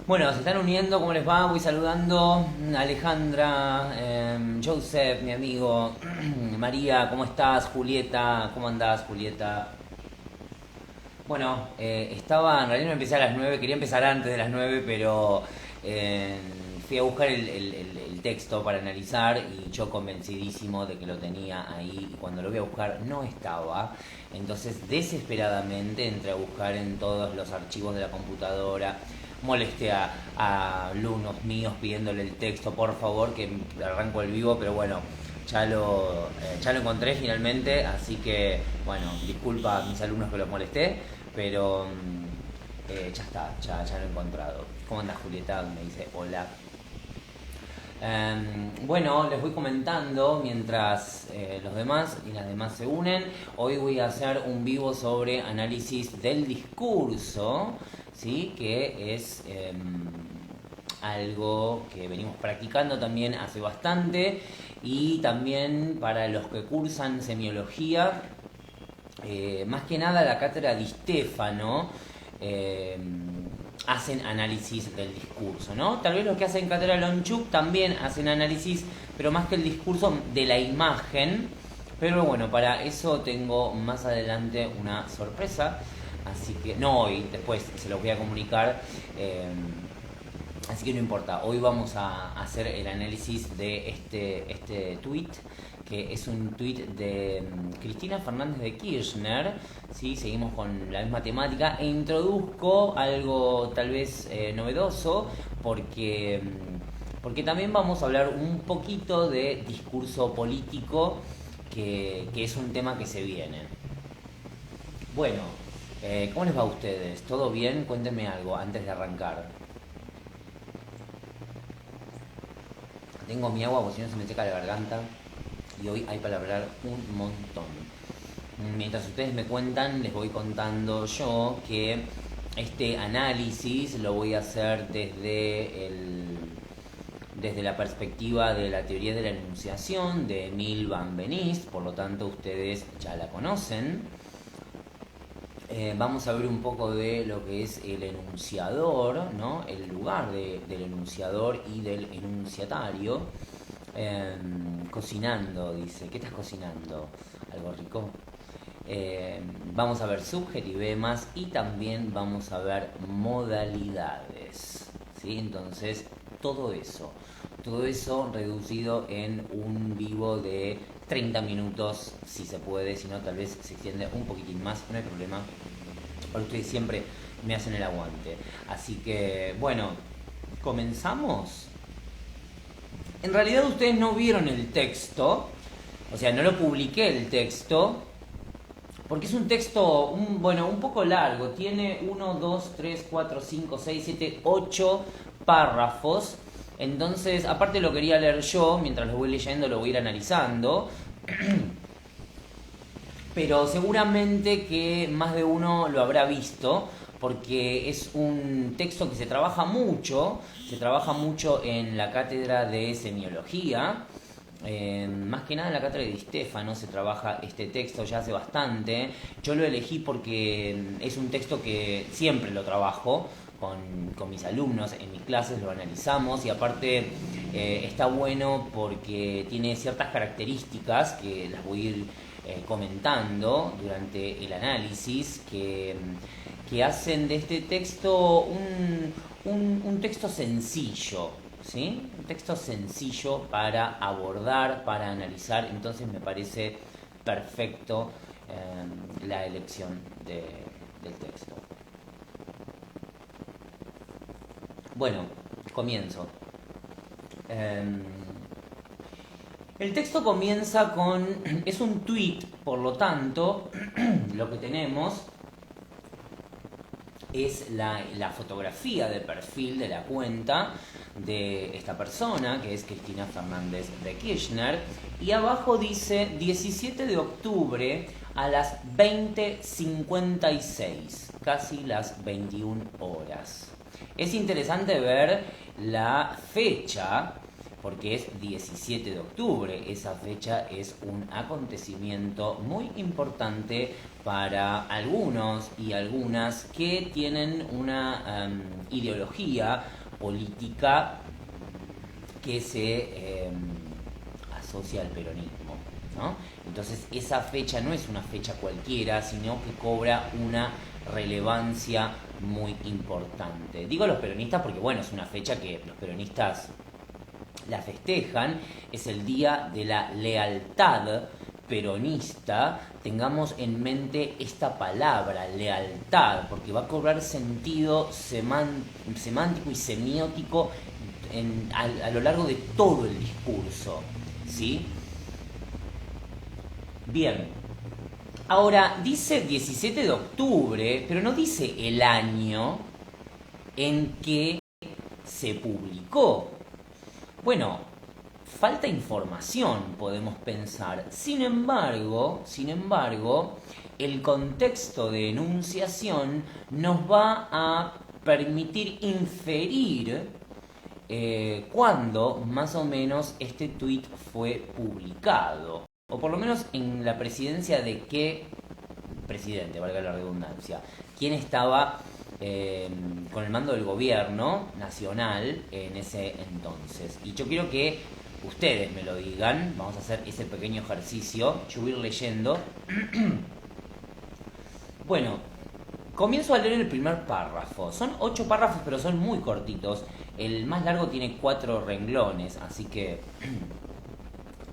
Bueno, se están uniendo, ¿cómo les va? Voy saludando. Alejandra, Joseph, mi amigo, María, ¿cómo estás? Julieta, ¿cómo andás, Julieta? Bueno, en realidad no empecé a las 9, quería empezar antes de las 9, pero eh, fui a buscar el texto para analizar y yo convencidísimo de que lo tenía ahí y cuando lo voy a buscar no estaba. Entonces desesperadamente entré a buscar en todos los archivos de la computadora, molesté a alumnos míos pidiéndole el texto, por favor, que arranco el vivo, pero bueno, ya lo encontré finalmente, así que bueno, disculpa a mis alumnos que los molesté, pero ya está, ya lo he encontrado. ¿Cómo andas, Julieta? Me dice hola. Bueno, les voy comentando mientras los demás y las demás se unen. Hoy voy a hacer un vivo sobre análisis del discurso, ¿sí? Que es algo que venimos practicando también hace bastante y también para los que cursan semiología, más que nada la cátedra Di Stefano, eh, hacen análisis del discurso, ¿no? Tal vez los que hacen cátedra Lonchuk también hacen análisis, pero más que el discurso, de la imagen. Pero bueno, para eso tengo más adelante una sorpresa, así que no hoy, después se los voy a comunicar. Así que no importa, hoy vamos a hacer el análisis de este tweet, que es un tweet de Cristina Fernández de Kirchner, ¿sí? Seguimos con la misma temática e introduzco algo tal vez novedoso, porque también vamos a hablar un poquito de discurso político, que es un tema que se viene. Bueno, ¿cómo les va a ustedes? ¿Todo bien? Cuéntenme algo antes de arrancar. Tengo mi agua porque si no se me seca la garganta y hoy hay para hablar un montón. Mientras ustedes me cuentan, les voy contando yo que este análisis lo voy a hacer desde la perspectiva de la teoría de la enunciación de Emil Van Benist, por lo tanto ustedes ya la conocen. Vamos a ver un poco de lo que es el enunciador, ¿no? El lugar del enunciador y del enunciatario. Cocinando, dice. ¿Qué estás cocinando? ¿Algo rico? Vamos a ver subjetivemas y también vamos a ver modalidades, ¿sí? Entonces, todo eso reducido en un vivo de 30 minutos, si se puede, si no tal vez se extiende un poquitín más, no hay problema, porque ustedes siempre me hacen el aguante. Así que, bueno, comenzamos. En realidad ustedes no vieron el texto, o sea, no lo publiqué el texto, porque es un texto, un poco largo. Tiene 8 párrafos. Entonces, aparte lo quería leer yo, mientras lo voy leyendo lo voy a ir analizando. Pero seguramente que más de uno lo habrá visto, porque es un texto que se trabaja mucho en la cátedra de semiología. Más que nada en la cátedra de Di Stefano se trabaja este texto ya hace bastante. Yo lo elegí porque es un texto que siempre lo trabajo con mis alumnos, en mis clases lo analizamos y aparte está bueno porque tiene ciertas características que las voy a ir comentando durante el análisis que hacen de este texto un texto sencillo, ¿sí? Un texto sencillo para abordar, para analizar, entonces me parece perfecto la elección del texto. Bueno, comienzo. El texto comienza con... Es un tweet, por lo tanto, lo que tenemos es la fotografía de perfil de la cuenta de esta persona, que es Cristina Fernández de Kirchner, y abajo dice 17 de octubre a las 20:56, casi las 21 horas. Es interesante ver la fecha, porque es 17 de octubre. Esa fecha es un acontecimiento muy importante para algunos y algunas que tienen una ideología política que se asocia al peronismo, ¿no? Entonces esa fecha no es una fecha cualquiera, sino que cobra una relevancia muy importante. Digo los peronistas porque, bueno, es una fecha que los peronistas la festejan, es el día de la lealtad peronista. Tengamos en mente esta palabra, lealtad, porque va a cobrar sentido semántico y semiótico a lo largo de todo el discurso, ¿sí? Bien, ahora dice 17 de octubre, pero no dice el año en que se publicó. Bueno, falta información, podemos pensar. Sin embargo, el contexto de enunciación nos va a permitir inferir cuándo más o menos este tuit fue publicado. O por lo menos en la presidencia de qué presidente, valga la redundancia. ¿Quién estaba con el mando del gobierno nacional en ese entonces? Y yo quiero que ustedes me lo digan. Vamos a hacer ese pequeño ejercicio. Yo voy a ir leyendo. Bueno, comienzo a leer el primer párrafo. Son 8 párrafos, pero son muy cortitos. El más largo tiene 4 renglones, así que...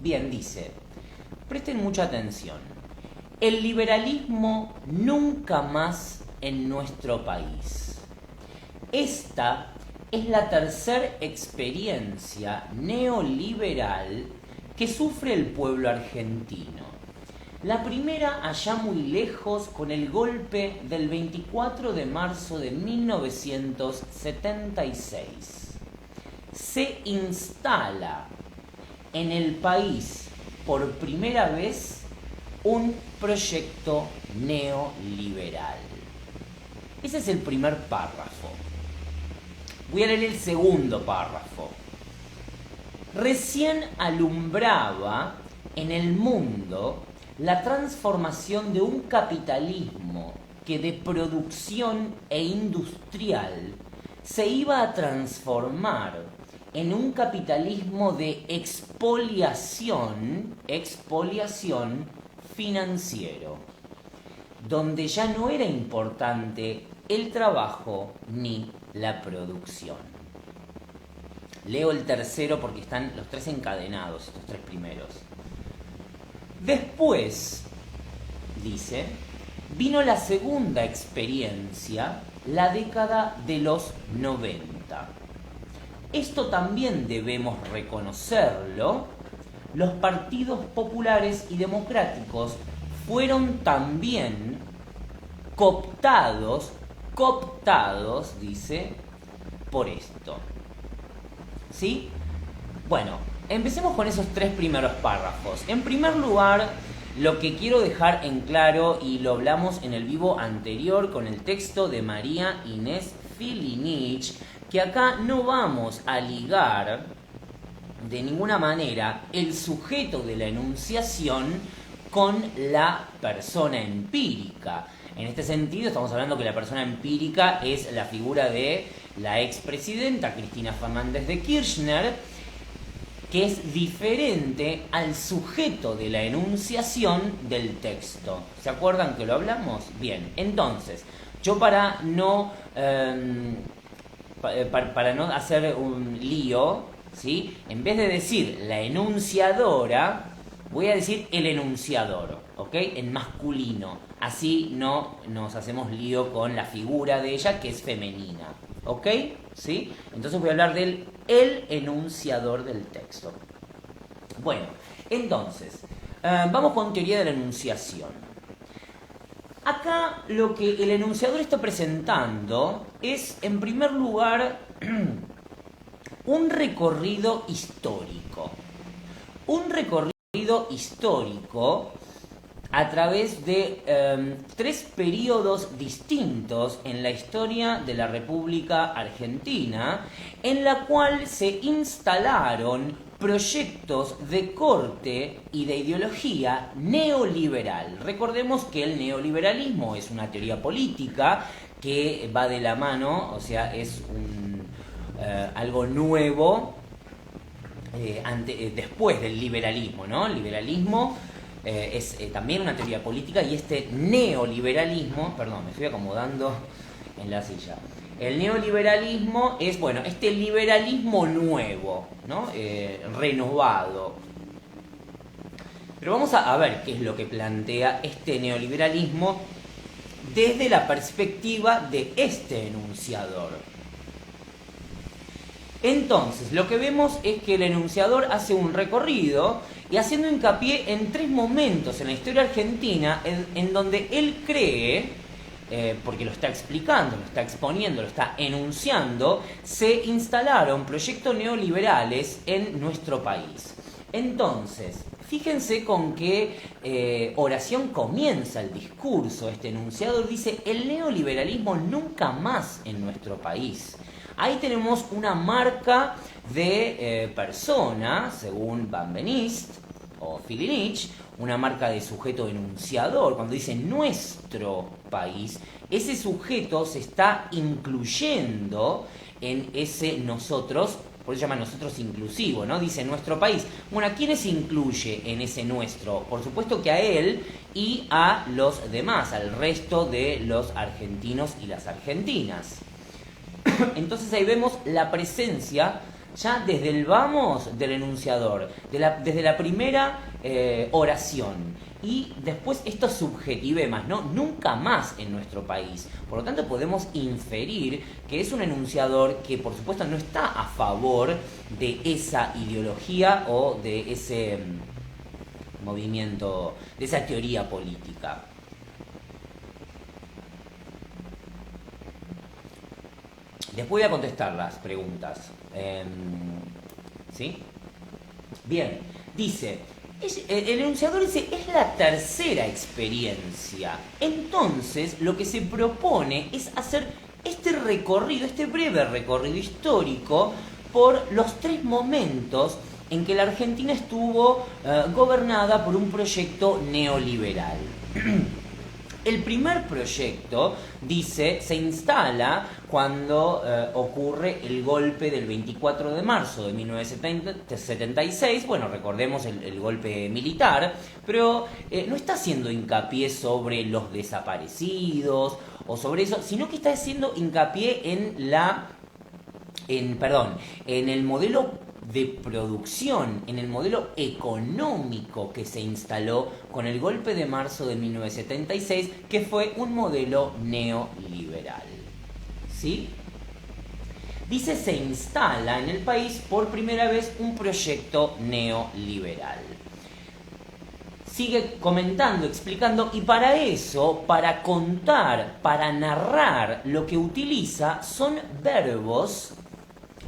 Bien, dice... Presten mucha atención. El liberalismo nunca más en nuestro país. Esta es la tercera experiencia neoliberal que sufre el pueblo argentino. La primera allá muy lejos con el golpe del 24 de marzo de 1976. Se instala en el país por primera vez un proyecto neoliberal. Ese es el primer párrafo. Voy a leer el segundo párrafo. Recién alumbraba en el mundo la transformación de un capitalismo que de producción e industrial se iba a transformar en un capitalismo de expoliación financiero, donde ya no era importante el trabajo ni la producción. Leo el tercero porque están los 3 encadenados, estos 3 primeros. Después, dice, vino la segunda experiencia, la década de los 90. Esto también debemos reconocerlo. Los partidos populares y democráticos fueron también cooptados, dice, por esto. ¿Sí? Bueno, empecemos con esos 3 primeros párrafos. En primer lugar, lo que quiero dejar en claro, y lo hablamos en el vivo anterior con el texto de María Inés Filinich, que acá no vamos a ligar de ninguna manera el sujeto de la enunciación con la persona empírica. En este sentido estamos hablando que la persona empírica es la figura de la expresidenta Cristina Fernández de Kirchner, que es diferente al sujeto de la enunciación del texto. ¿Se acuerdan que lo hablamos? Bien, entonces, yo para no hacer un lío, ¿sí? En vez de decir la enunciadora, voy a decir el enunciador, ¿ok? En masculino. Así no nos hacemos lío con la figura de ella, que es femenina, ¿ok? ¿Sí? Entonces voy a hablar del el enunciador del texto. Bueno, entonces, vamos con teoría de la enunciación. Acá lo que el enunciador está presentando es, en primer lugar, un recorrido histórico. Un recorrido histórico a través de 3 periodos distintos en la historia de la República Argentina, en la cual se instalaron proyectos de corte y de ideología neoliberal. Recordemos que el neoliberalismo es una teoría política que va de la mano, o sea, es algo nuevo después del liberalismo, ¿no? El liberalismo es también una teoría política, y este neoliberalismo, perdón, me estoy acomodando en la silla. El neoliberalismo es, bueno, este liberalismo nuevo, ¿no? Renovado. Pero vamos a ver qué es lo que plantea este neoliberalismo desde la perspectiva de este enunciador. Entonces, lo que vemos es que el enunciador hace un recorrido y haciendo hincapié en 3 momentos en la historia argentina en donde él cree, porque lo está explicando, lo está exponiendo, lo está enunciando, se instalaron proyectos neoliberales en nuestro país. Entonces, fíjense con qué oración comienza el discurso. Este enunciador dice: el neoliberalismo nunca más en nuestro país. Ahí tenemos una marca de persona, según Van Benist o Filinich, una marca de sujeto enunciador. Cuando dice nuestro país, ese sujeto se está incluyendo en ese nosotros, por eso se llama nosotros inclusivo, ¿no? Dice nuestro país. Bueno, ¿a quiénes incluye en ese nuestro? Por supuesto que a él y a los demás, al resto de los argentinos y las argentinas. Entonces ahí vemos la presencia ya desde el vamos del enunciador, desde la primera oración. Y después estos subjetivemas, ¿no? Nunca más en nuestro país. Por lo tanto podemos inferir que es un enunciador que por supuesto no está a favor de esa ideología o de ese movimiento, de esa teoría política. Después voy a contestar las preguntas. ¿Sí? Bien, dice, el enunciador dice, es la tercera experiencia. Entonces, lo que se propone es hacer este recorrido, este breve recorrido histórico por los 3 momentos en que la Argentina estuvo gobernada por un proyecto neoliberal. El primer proyecto, dice, se instala cuando ocurre el golpe del 24 de marzo de 1976. Bueno, recordemos el golpe militar, pero no está haciendo hincapié sobre los desaparecidos o sobre eso, sino que está haciendo hincapié en el modelo de producción, en el modelo económico que se instaló con el golpe de marzo de 1976, que fue un modelo neoliberal. ¿Sí? Dice, se instala en el país por primera vez un proyecto neoliberal. Sigue comentando, explicando, y para eso, para contar, para narrar, lo que utiliza son verbos.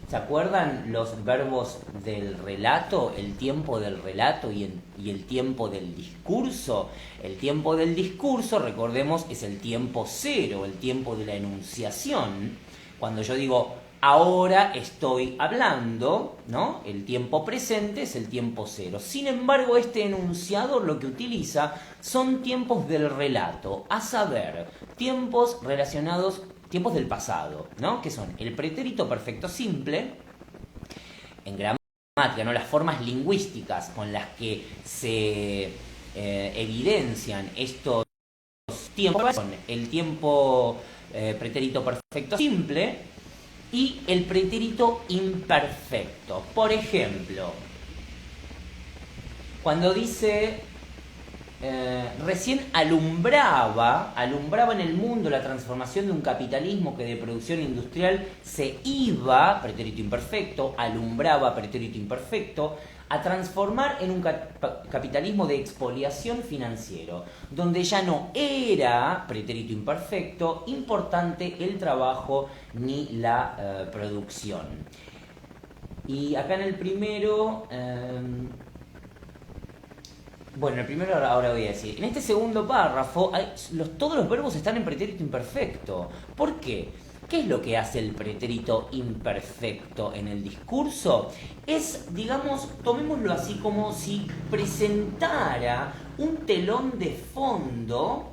¿Se acuerdan los verbos del relato? El tiempo del relato y el tiempo del discurso. El tiempo del discurso, recordemos, es el tiempo cero, el tiempo de la enunciación. Cuando yo digo, ahora estoy hablando, ¿no? El tiempo presente es el tiempo cero. Sin embargo, este enunciador lo que utiliza son tiempos del relato, a saber, tiempos relacionados, tiempos del pasado, ¿no? Que son el pretérito perfecto simple, en gramática, ¿no? Las formas lingüísticas con las que se evidencian estos tiempos son el tiempo pretérito perfecto simple y el pretérito imperfecto. Por ejemplo, cuando dice recién alumbraba en el mundo la transformación de un capitalismo que de producción industrial se iba, pretérito imperfecto, alumbraba, pretérito imperfecto, a transformar en un capitalismo de expoliación financiero, donde ya no era, pretérito imperfecto, importante el trabajo ni la producción. Y acá en el primero Bueno, el primero ahora voy a decir. En este segundo párrafo, todos los verbos están en pretérito imperfecto. ¿Por qué? ¿Qué es lo que hace el pretérito imperfecto en el discurso? Es, digamos, tomémoslo así como si presentara un telón de fondo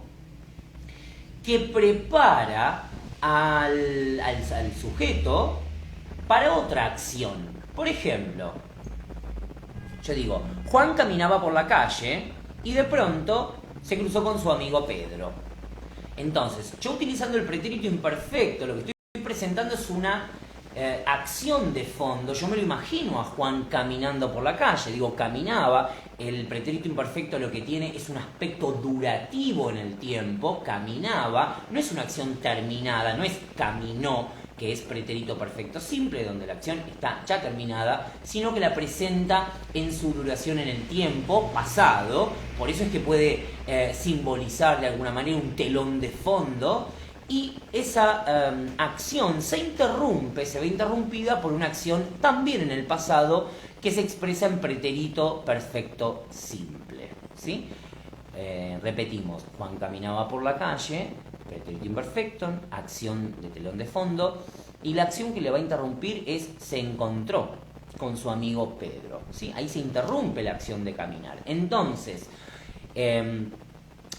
que prepara al sujeto para otra acción. Por ejemplo, yo digo, Juan caminaba por la calle y de pronto se cruzó con su amigo Pedro. Entonces, yo utilizando el pretérito imperfecto, lo que estoy presentando es una acción de fondo. Yo me lo imagino a Juan caminando por la calle. Digo, caminaba. El pretérito imperfecto lo que tiene es un aspecto durativo en el tiempo. Caminaba. No es una acción terminada, no es caminó, que es pretérito perfecto simple, donde la acción está ya terminada, sino que la presenta en su duración en el tiempo pasado. Por eso es que puede simbolizar de alguna manera un telón de fondo. Y esa acción se ve interrumpida por una acción también en el pasado que se expresa en pretérito perfecto simple. ¿Sí? Repetimos, Juan caminaba por la calle, pretérito imperfecto, acción de telón de fondo, y la acción que le va a interrumpir es se encontró con su amigo Pedro. ¿Sí? Ahí se interrumpe la acción de caminar. Entonces,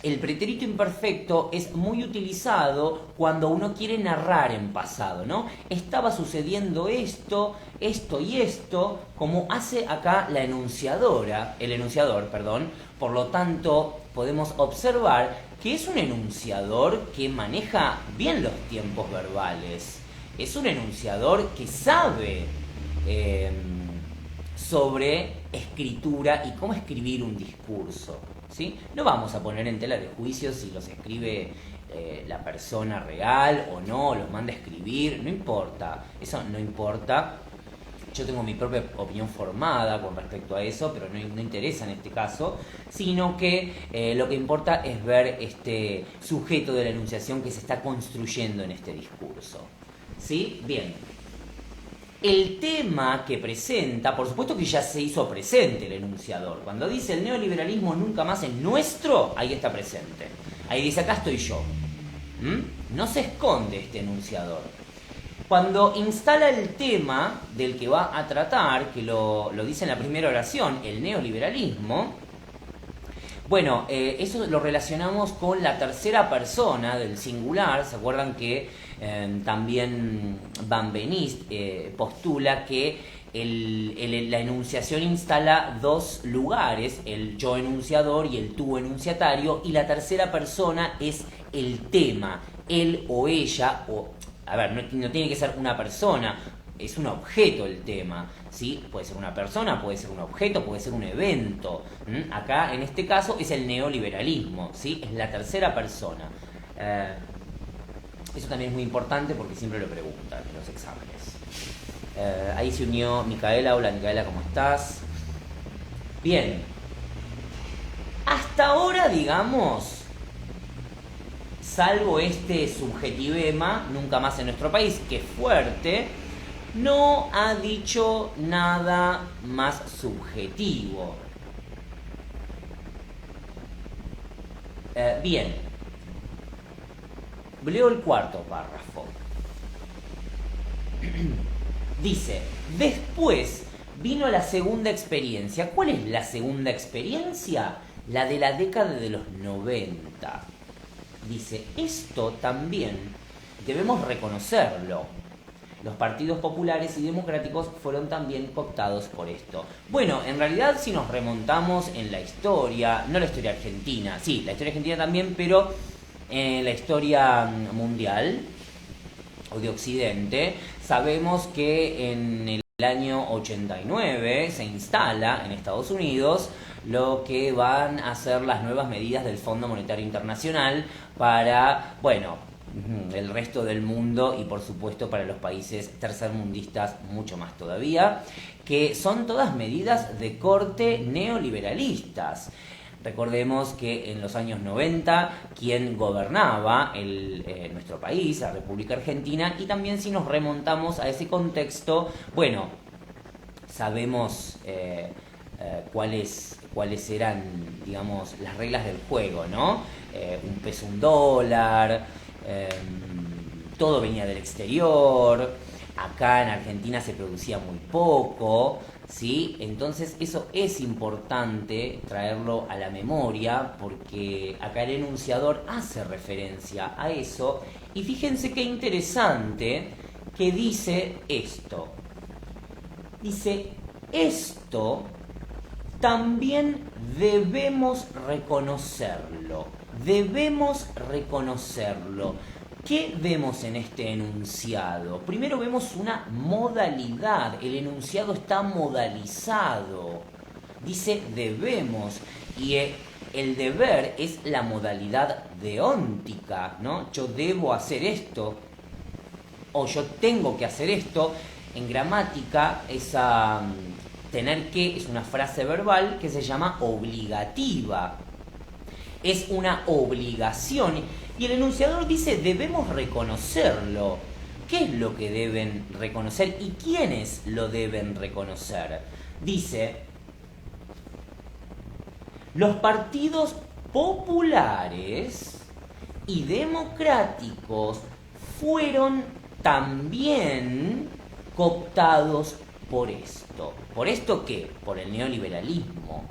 el pretérito imperfecto es muy utilizado cuando uno quiere narrar en pasado, ¿no? Estaba sucediendo esto, esto y esto, como hace acá el enunciador, perdón. Por lo tanto, podemos observar que es un enunciador que maneja bien los tiempos verbales. Es un enunciador que sabe sobre escritura y cómo escribir un discurso. ¿Sí? No vamos a poner en tela de juicio si los escribe la persona real o no, los manda a escribir, no importa, eso no importa. Yo tengo mi propia opinión formada con respecto a eso, pero no interesa en este caso, sino que lo que importa es ver este sujeto de la enunciación que se está construyendo en este discurso. ¿Sí? Bien. El tema que presenta, por supuesto que ya se hizo presente el enunciador. Cuando dice el neoliberalismo nunca más es nuestro, ahí está presente. Ahí dice, acá estoy yo. No se esconde este enunciador. Cuando instala el tema del que va a tratar, que lo dice en la primera oración, el neoliberalismo, bueno, eso lo relacionamos con la tercera persona del singular. ¿Se acuerdan que también Van Benist postula que la enunciación instala dos lugares, el yo enunciador y el tú enunciatario, y la tercera persona es el tema, él o ella, no tiene que ser una persona, es un objeto el tema, ¿sí? Puede ser una persona, puede ser un objeto, puede ser un evento. Acá, en este caso, es el neoliberalismo, ¿sí? Es la tercera persona. Eso también es muy importante porque siempre lo preguntan en los exámenes. Ahí se unió Micaela. Hola Micaela, ¿cómo estás? Bien. Hasta ahora, digamos, salvo este subjetivema, nunca más en nuestro país, que es fuerte, no ha dicho nada más subjetivo. Bien. Leo el cuarto párrafo. Dice, después vino la segunda experiencia. ¿Cuál es la segunda experiencia? La de la década de los 90. Dice, esto también debemos reconocerlo. Los partidos populares y democráticos fueron también cooptados por esto. Bueno, en realidad si nos remontamos en la historia, no la historia argentina, sí, la historia argentina también, pero en la historia mundial o de Occidente, sabemos que en el año 89 se instala en Estados Unidos lo que van a ser las nuevas medidas del Fondo Monetario Internacional para, el resto del mundo y por supuesto para los países tercermundistas mucho más todavía, que son todas medidas de corte neoliberalistas. Recordemos que en los años 90 quien gobernaba nuestro país, la República Argentina, y también si nos remontamos a ese contexto, sabemos cuáles eran, digamos, las reglas del juego, ¿no? Un peso, un dólar, todo venía del exterior, acá en Argentina se producía muy poco, ¿sí? Entonces eso es importante traerlo a la memoria porque acá el enunciador hace referencia a eso y fíjense qué interesante que dice esto. Dice, esto también debemos reconocerlo. Debemos reconocerlo. ¿Qué vemos en este enunciado? Primero vemos una modalidad. El enunciado está modalizado. Dice debemos. Y el deber es la modalidad deóntica, ¿no? Yo debo hacer esto. O yo tengo que hacer esto. En gramática, esa tener que es una frase verbal que se llama obligativa. Es una obligación. Y el enunciador dice, debemos reconocerlo. ¿Qué es lo que deben reconocer y quiénes lo deben reconocer? Dice, los partidos populares y democráticos fueron también cooptados por esto. ¿Por esto qué? Por el neoliberalismo.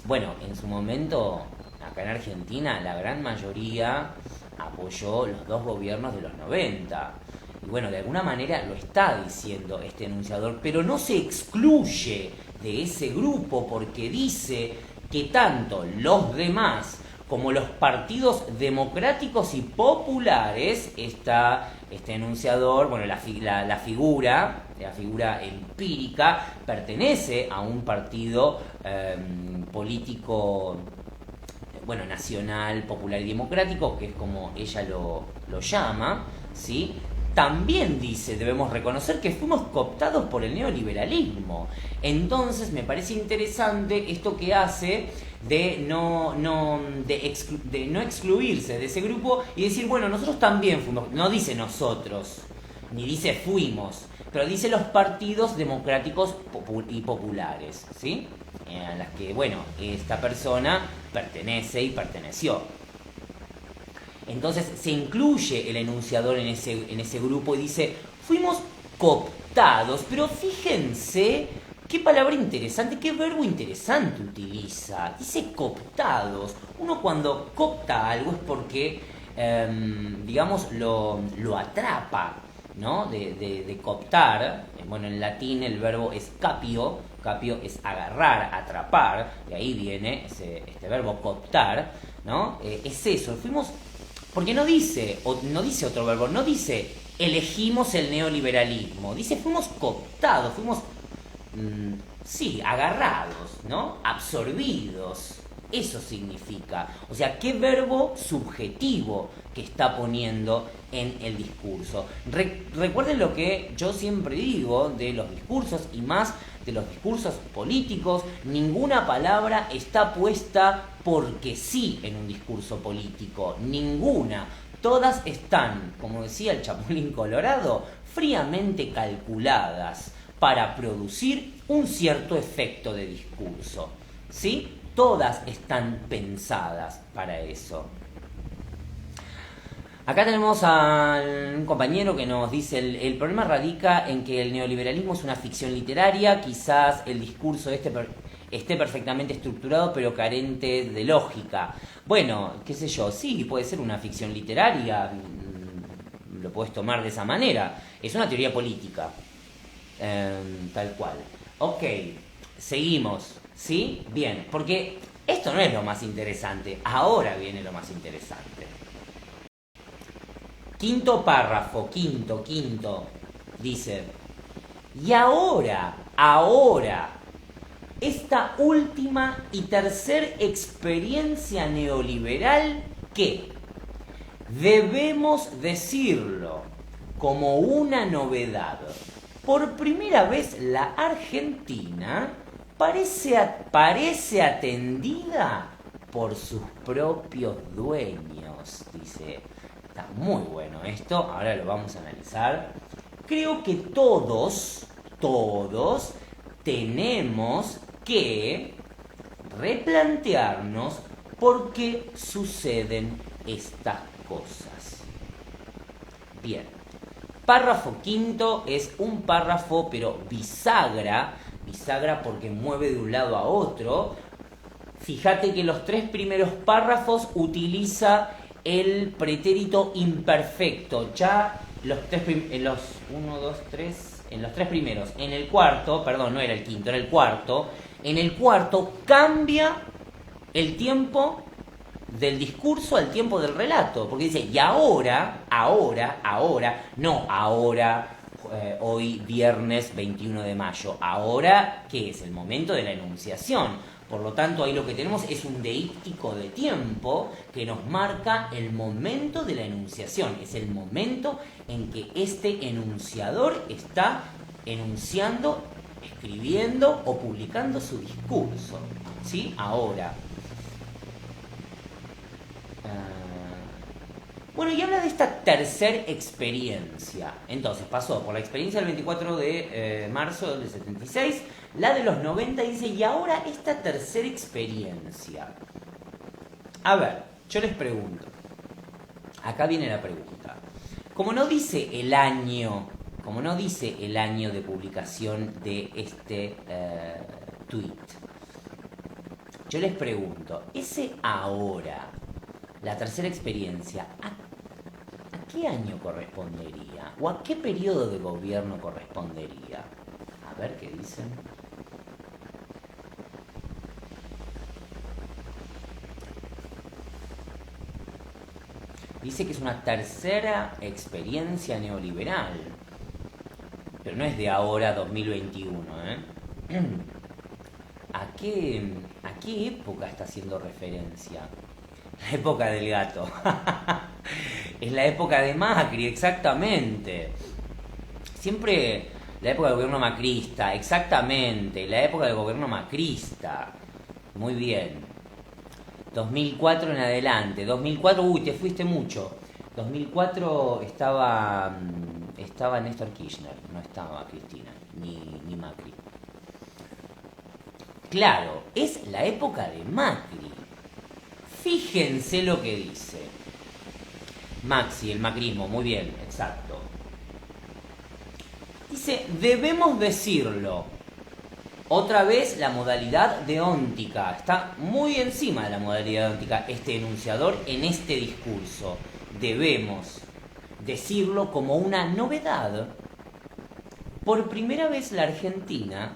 Bueno, en su momento, acá en Argentina, la gran mayoría apoyó los dos gobiernos de los 90. Y bueno, de alguna manera lo está diciendo este enunciador, pero no se excluye de ese grupo porque dice que tanto los demás como los partidos democráticos y populares, este enunciador, bueno, la figura empírica, pertenece a un partido político, bueno, nacional, popular y democrático, que es como ella lo llama, ¿sí? También dice, debemos reconocer que fuimos cooptados por el neoliberalismo. Entonces me parece interesante esto que hace de no excluirse de ese grupo y decir, bueno, nosotros también fuimos, no dice nosotros, ni dice fuimos, pero dice los partidos democráticos y populares, ¿sí? A las que, bueno, esta persona pertenece y perteneció. Entonces se incluye el enunciador en ese grupo y dice, fuimos cooptados, pero fíjense qué palabra interesante, qué verbo interesante utiliza. Dice cooptados. Uno cuando coopta algo es porque, digamos, lo atrapa, ¿no? De cooptar. Bueno, en latín el verbo es capio. Capio es agarrar, atrapar. De ahí viene este verbo cooptar, ¿no? Es eso. Fuimos... Porque no dice otro verbo, no dice elegimos el neoliberalismo, dice fuimos cooptados, fuimos, sí, agarrados, ¿no? Absorbidos. Eso significa. O sea, ¿qué verbo subjetivo que está poniendo en el discurso? Recuerden lo que yo siempre digo de los discursos y más de los discursos políticos. Ninguna palabra está puesta porque sí en un discurso político. Ninguna. Todas están, como decía el Chapulín Colorado, fríamente calculadas para producir un cierto efecto de discurso. ¿Sí? Todas están pensadas para eso. Acá tenemos a un compañero que nos dice, el problema radica en que el neoliberalismo es una ficción literaria, quizás el discurso esté perfectamente estructurado pero carente de lógica. Bueno, qué sé yo, sí, puede ser una ficción literaria, lo puedes tomar de esa manera, es una teoría política, tal cual. Ok, seguimos. ¿Sí? Bien, porque esto no es lo más interesante, ahora viene lo más interesante. Quinto párrafo, quinto, dice, y ahora, esta última y tercer experiencia neoliberal que, debemos decirlo como una novedad, por primera vez la Argentina parece atendida por sus propios dueños, dice. Está muy bueno esto, ahora lo vamos a analizar. Creo que todos tenemos que replantearnos por qué suceden estas cosas. Bien, párrafo quinto es un párrafo pero bisagra porque mueve de un lado a otro. Fíjate que los tres primeros párrafos utiliza el pretérito imperfecto. Ya en los tres primeros. En el cuarto, perdón, no era el quinto, era el cuarto. En el cuarto cambia el tiempo del discurso al tiempo del relato. Porque dice, y ahora, no ahora, hoy viernes 21 de mayo. Ahora, ¿qué es? El momento de la enunciación. Por lo tanto, ahí lo que tenemos es un deíctico de tiempo que nos marca el momento de la enunciación. Es el momento en que este enunciador está enunciando, escribiendo o publicando su discurso. ¿Sí? Ahora. Bueno, y habla de esta tercer experiencia. Entonces, pasó por la experiencia del 24 de marzo del 76, la de los 90, dice, y ahora esta tercera experiencia. A ver, yo les pregunto. Acá viene la pregunta. Como no dice el año de publicación de este tweet, yo les pregunto, ese ahora, la tercera experiencia, ¿a qué año correspondería? ¿O a qué periodo de gobierno correspondería? A ver qué dicen. Dice que es una tercera experiencia neoliberal. Pero no es de ahora, 2021, ¿eh? ¿A qué época está haciendo referencia? La época del gato. Es la época de Macri, exactamente. Siempre la época del gobierno macrista, exactamente. La época del gobierno macrista. Muy bien. 2004 en adelante. 2004, uy, te fuiste mucho. 2004 estaba Néstor Kirchner, no estaba Cristina, ni Macri. Claro, es la época de Macri. Fíjense lo que dice. Maxi, el macrismo, muy bien, exacto. Dice, debemos decirlo. Otra vez la modalidad deóntica. Está muy encima de la modalidad deóntica este enunciador en este discurso. Debemos decirlo como una novedad. Por primera vez la Argentina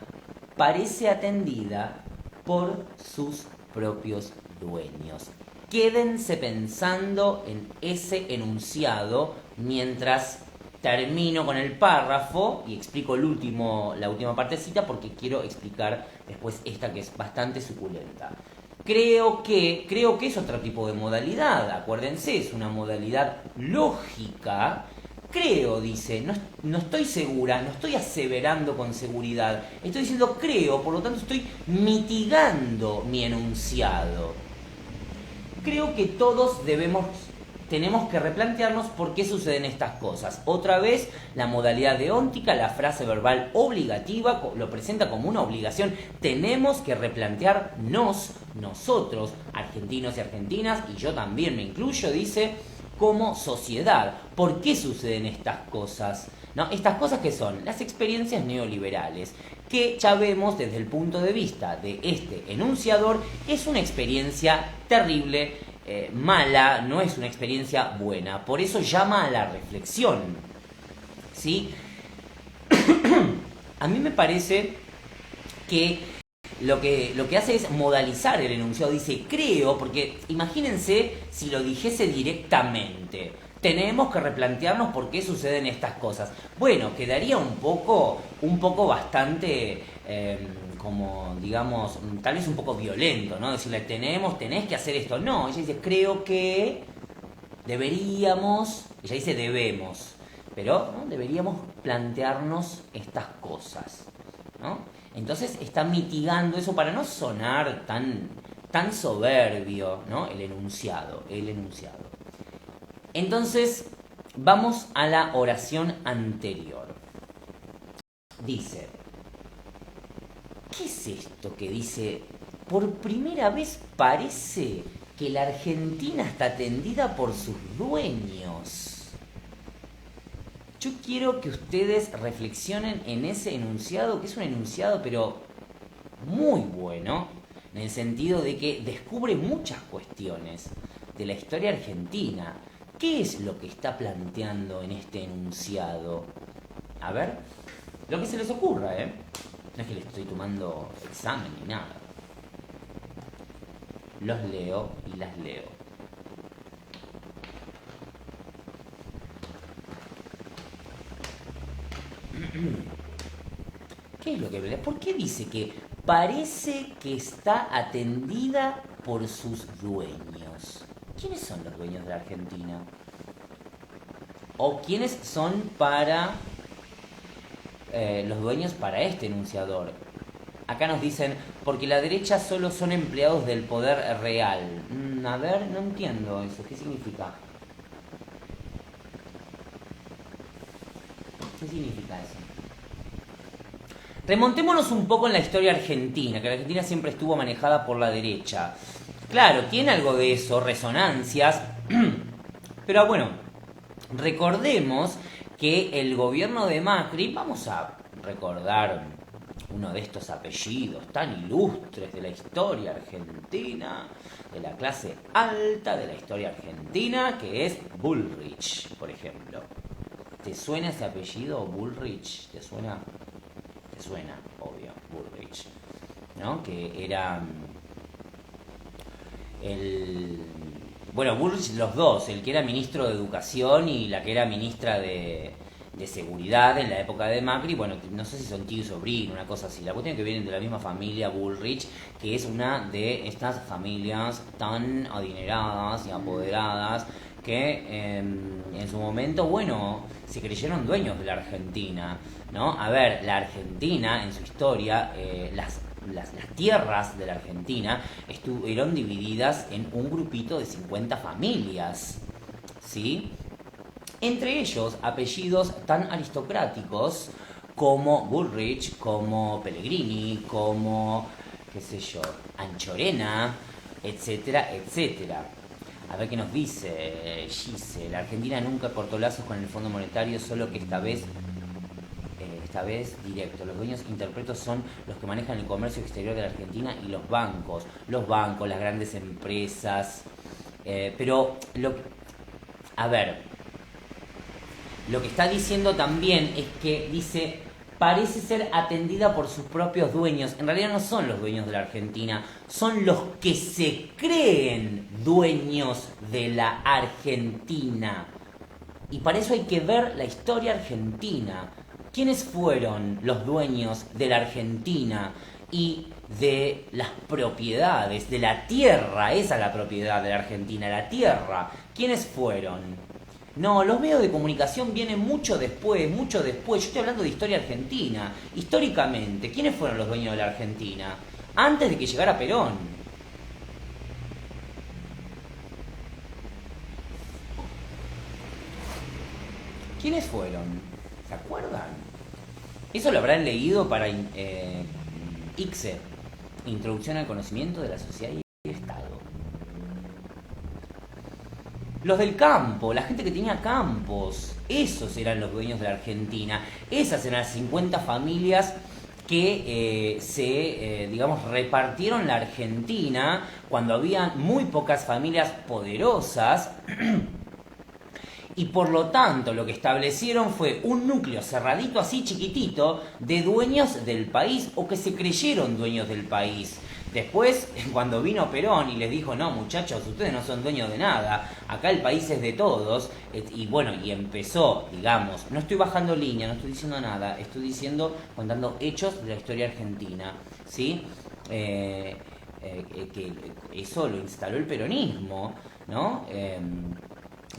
parece atendida por sus propios dueños. Quédense pensando en ese enunciado mientras termino con el párrafo y explico la última partecita porque quiero explicar después esta que es bastante suculenta. Creo que es otro tipo de modalidad, acuérdense, es una modalidad lógica. Creo, dice, no estoy segura, no estoy aseverando con seguridad, estoy diciendo creo, por lo tanto estoy mitigando mi enunciado. Creo que todos tenemos que replantearnos por qué suceden estas cosas. Otra vez, la modalidad deóntica, la frase verbal obligativa, lo presenta como una obligación. Tenemos que replantearnos, nosotros, argentinos y argentinas, y yo también me incluyo, dice, como sociedad. ¿Por qué suceden estas cosas? ¿No? Estas cosas que son las experiencias neoliberales, que ya vemos desde el punto de vista de este enunciador, es una experiencia terrible, mala, no es una experiencia buena. Por eso llama a la reflexión. ¿Sí? A mí me parece que lo que hace es modalizar el enunciado. Dice creo, porque imagínense si lo dijese directamente. Tenemos que replantearnos por qué suceden estas cosas. Bueno, quedaría un poco bastante, como digamos, tal vez un poco violento, ¿no? Decirle, tenés que hacer esto. No, ella dice, creo que deberíamos, ella dice debemos, pero ¿no? Deberíamos plantearnos estas cosas, ¿no? Entonces está mitigando eso para no sonar tan soberbio, ¿no? El enunciado. Entonces, vamos a la oración anterior. Dice, ¿qué es esto que dice, por primera vez parece que la Argentina está atendida por sus dueños? Yo quiero que ustedes reflexionen en ese enunciado, que es un enunciado pero muy bueno, en el sentido de que descubre muchas cuestiones de la historia argentina. ¿Qué es lo que está planteando en este enunciado? A ver, lo que se les ocurra, ¿eh? No es que les estoy tomando examen ni nada. Los leo y las leo. ¿Qué es lo que... ¿Por qué dice que parece que está atendida por sus dueños? ¿Quiénes son los dueños de la Argentina? ¿O quiénes son para los dueños para este enunciador? Acá nos dicen, porque la derecha solo son empleados del poder real. A ver, no entiendo eso. ¿Qué significa? ¿Qué significa eso? Remontémonos un poco en la historia argentina, que la Argentina siempre estuvo manejada por la derecha. Claro, tiene algo de eso, resonancias, pero bueno, recordemos que el gobierno de Macri, vamos a recordar uno de estos apellidos tan ilustres de la historia argentina, de la clase alta de la historia argentina, que es Bullrich, por ejemplo. ¿Te suena ese apellido, Bullrich? ¿Te suena? Te suena, obvio, Bullrich, ¿no? Que era bueno, Bullrich, los dos, el que era ministro de Educación y la que era ministra de Seguridad en la época de Macri. Bueno, no sé si son tío y sobrino, una cosa así. La cuestión es que vienen de la misma familia Bullrich, que es una de estas familias tan adineradas y apoderadas que en su momento, bueno, se creyeron dueños de la Argentina, ¿no? A ver, la Argentina, en su historia, las tierras de la Argentina estuvieron divididas en un grupito de 50 familias, ¿sí? Entre ellos, apellidos tan aristocráticos como Bullrich, como Pellegrini, como, qué sé yo, Anchorena, etcétera, etcétera. A ver qué nos dice Gise. La Argentina nunca cortó lazos con el Fondo Monetario, solo que esta vez directo. Los dueños interpretos son los que manejan el comercio exterior de la Argentina y los bancos, las grandes empresas. A ver, lo que está diciendo también es que dice, parece ser atendida por sus propios dueños. En realidad no son los dueños de la Argentina, son los que se creen dueños de la Argentina. Y para eso hay que ver la historia argentina. ¿Quiénes fueron los dueños de la Argentina y de las propiedades, de la tierra? Esa es la propiedad de la Argentina, la tierra. ¿Quiénes fueron? No, los medios de comunicación vienen mucho después, mucho después. Yo estoy hablando de historia argentina. Históricamente, ¿quiénes fueron los dueños de la Argentina? Antes de que llegara Perón. ¿Quiénes fueron? ¿Se acuerdan? Eso lo habrán leído para ICSE, Introducción al Conocimiento de la Sociedad y el Estado. Los del campo, la gente que tenía campos, esos eran los dueños de la Argentina. Esas eran las 50 familias que repartieron la Argentina cuando había muy pocas familias poderosas. Y por lo tanto lo que establecieron fue un núcleo cerradito así chiquitito de dueños del país o que se creyeron dueños del país. Después, cuando vino Perón y les dijo, no muchachos, ustedes no son dueños de nada, acá el país es de todos, y bueno, y empezó, digamos, no estoy bajando línea, no estoy diciendo nada, estoy contando hechos de la historia argentina, ¿sí? Que eso lo instaló el peronismo, ¿no?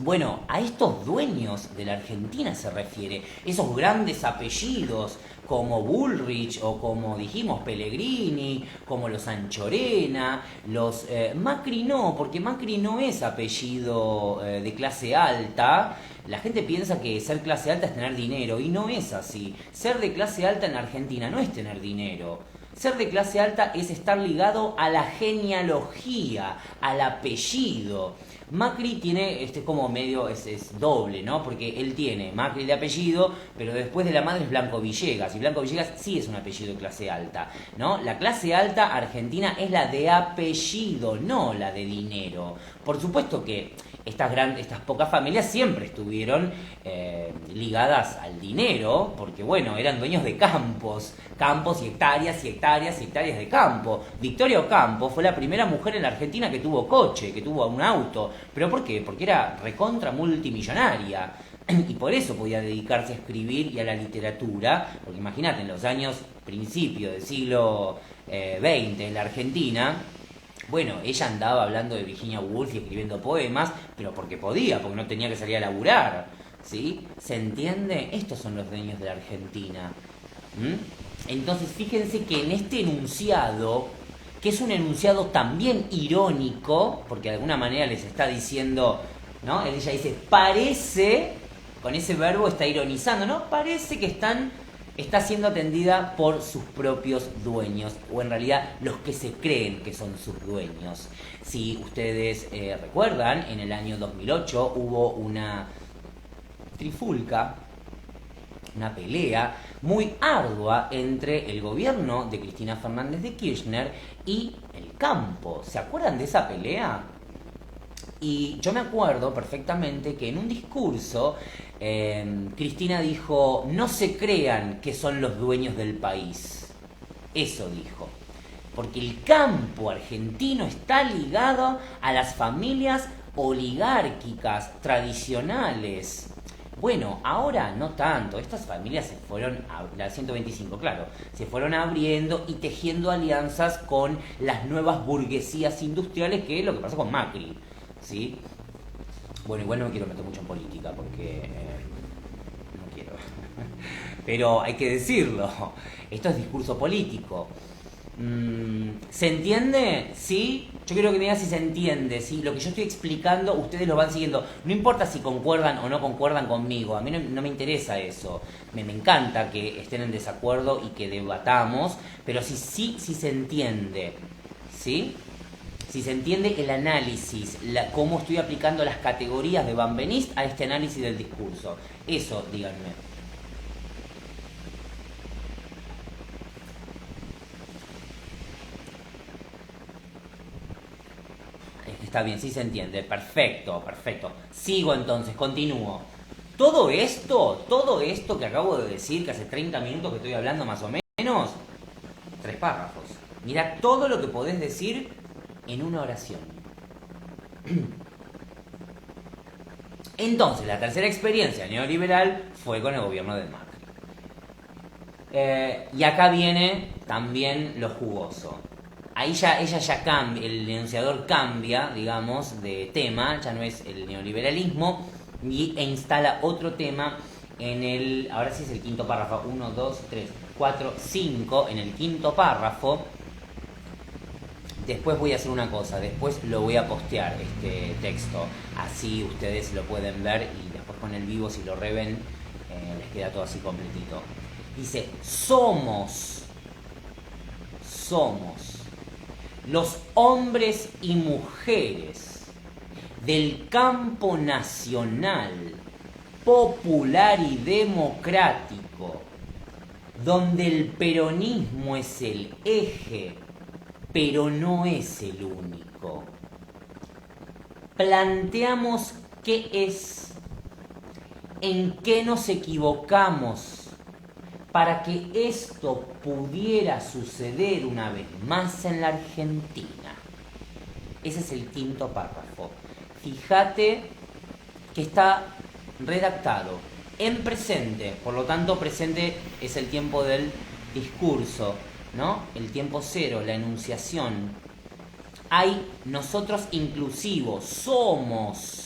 Bueno, a estos dueños de la Argentina se refiere, esos grandes apellidos como Bullrich o como dijimos Pellegrini, como los Anchorena, los Macri no, porque Macri no es apellido de clase alta. La gente piensa que ser clase alta es tener dinero y no es así. Ser de clase alta en Argentina no es tener dinero. Ser de clase alta es estar ligado a la genealogía, al apellido. Macri tiene, como medio, es doble, ¿no? Porque él tiene Macri de apellido, pero después de la madre es Blanco Villegas. Y Blanco Villegas sí es un apellido de clase alta, ¿no? La clase alta argentina es la de apellido, no la de dinero. Por supuesto que estas pocas familias siempre estuvieron ligadas al dinero, porque bueno, eran dueños de campos y hectáreas y hectáreas y hectáreas de campo. Victoria Ocampo fue la primera mujer en la Argentina que tuvo coche, que tuvo un auto. ¿Pero por qué? Porque era recontra multimillonaria. Y por eso podía dedicarse a escribir y a la literatura, porque imagínate, en los años principios del siglo XX en la Argentina, bueno, ella andaba hablando de Virginia Woolf y escribiendo poemas, pero porque podía, porque no tenía que salir a laburar, ¿sí? ¿Se entiende? Estos son los dueños de la Argentina. Entonces, fíjense que en este enunciado, que es un enunciado también irónico, porque de alguna manera les está diciendo, ¿no? Ella dice, parece, con ese verbo está ironizando, ¿no? Parece que está siendo atendida por sus propios dueños, o en realidad los que se creen que son sus dueños. Si ustedes recuerdan, en el año 2008 hubo una trifulca, una pelea muy ardua entre el gobierno de Cristina Fernández de Kirchner y el campo. ¿Se acuerdan de esa pelea? Y yo me acuerdo perfectamente que en un discurso Cristina dijo, no se crean que son los dueños del país. Eso dijo. Porque el campo argentino está ligado a las familias oligárquicas tradicionales. Bueno, ahora no tanto. Estas familias se fueron, la 125, claro, se fueron abriendo y tejiendo alianzas con las nuevas burguesías industriales, que es lo que pasó con Macri, ¿sí? Bueno, igual no me quiero meter mucho en política porque no quiero. Pero hay que decirlo. Esto es discurso político. ¿Se entiende? ¿Sí? Yo quiero que me digan si se entiende, ¿sí? Lo que yo estoy explicando, ustedes lo van siguiendo. No importa si concuerdan o no concuerdan conmigo, a mí no me interesa eso. Me encanta que estén en desacuerdo y que debatamos, pero sí se entiende, ¿sí? Si se entiende el análisis, cómo estoy aplicando las categorías de Van Benist a este análisis del discurso. Eso, díganme. Está bien, sí se entiende. Perfecto. Sigo entonces, continúo. Todo esto que acabo de decir, que hace 30 minutos que estoy hablando más o menos, 3 párrafos. Mira todo lo que podés decir en una oración. Entonces, la tercera experiencia neoliberal fue con el gobierno de Macri. Y acá viene también lo jugoso. Ahí ella ya cambia, el enunciador cambia, digamos, de tema, ya no es el neoliberalismo, e instala otro tema ahora sí es el quinto párrafo, 1, 2, 3, 4, 5, en el quinto párrafo. Después voy a hacer una cosa, después lo voy a postear este texto, así ustedes lo pueden ver y después con el vivo, si lo reven, les queda todo así completito. Dice, somos los hombres y mujeres del campo nacional, popular y democrático, donde el peronismo es el eje, pero no es el único. Planteamos qué es, en qué nos equivocamos, para que esto pudiera suceder una vez más en la Argentina. Ese es el quinto párrafo. Fíjate que está redactado en presente, por lo tanto presente es el tiempo del discurso, ¿no? El tiempo cero, la enunciación. Hay nosotros inclusivos, somos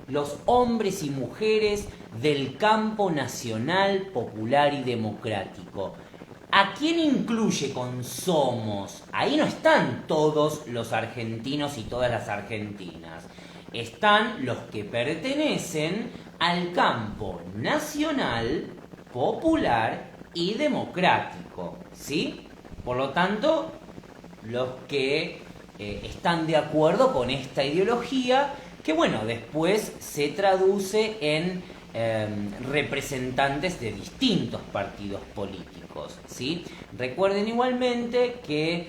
los hombres y mujeres del campo nacional, popular y democrático. ¿A quién incluye con somos? Ahí no están todos los argentinos y todas las argentinas. Están los que pertenecen al campo nacional, popular y democrático. ¿Sí? Por lo tanto, los que están de acuerdo con esta ideología, que bueno, después se traduce en representantes de distintos partidos políticos, ¿sí? Recuerden igualmente que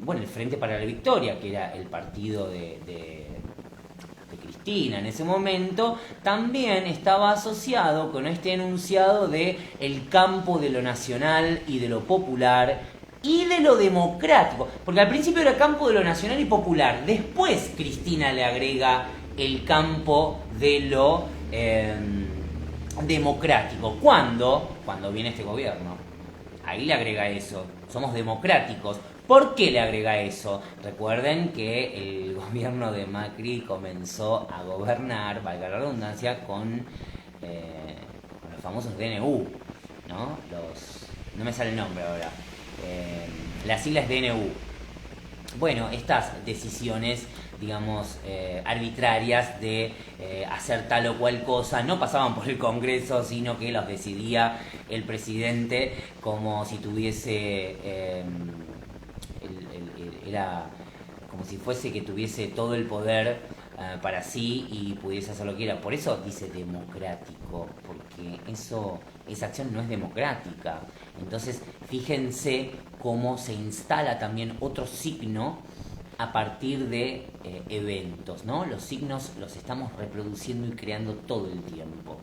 bueno, el Frente para la Victoria, que era el partido de Cristina en ese momento, también estaba asociado con este enunciado de el campo de lo nacional y de lo popular y de lo democrático, porque al principio era campo de lo nacional y popular, después Cristina le agrega el campo de lo democrático. ¿Cuándo? Cuando viene este gobierno. Ahí le agrega eso. Somos democráticos. ¿Por qué le agrega eso? Recuerden que el gobierno de Macri comenzó a gobernar, valga la redundancia, con los famosos DNU, ¿no? No me sale el nombre ahora. Las siglas DNU. Bueno, estas decisiones, digamos, arbitrarias de hacer tal o cual cosa no pasaban por el Congreso, sino que los decidía el presidente como si tuviese era como si fuese que tuviese todo el poder para sí y pudiese hacer lo que quiera. Por eso dice democrático, porque esa acción no es democrática. Entonces, fíjense cómo se instala también otro signo a partir de eventos, ¿no? Los signos los estamos reproduciendo y creando todo el tiempo.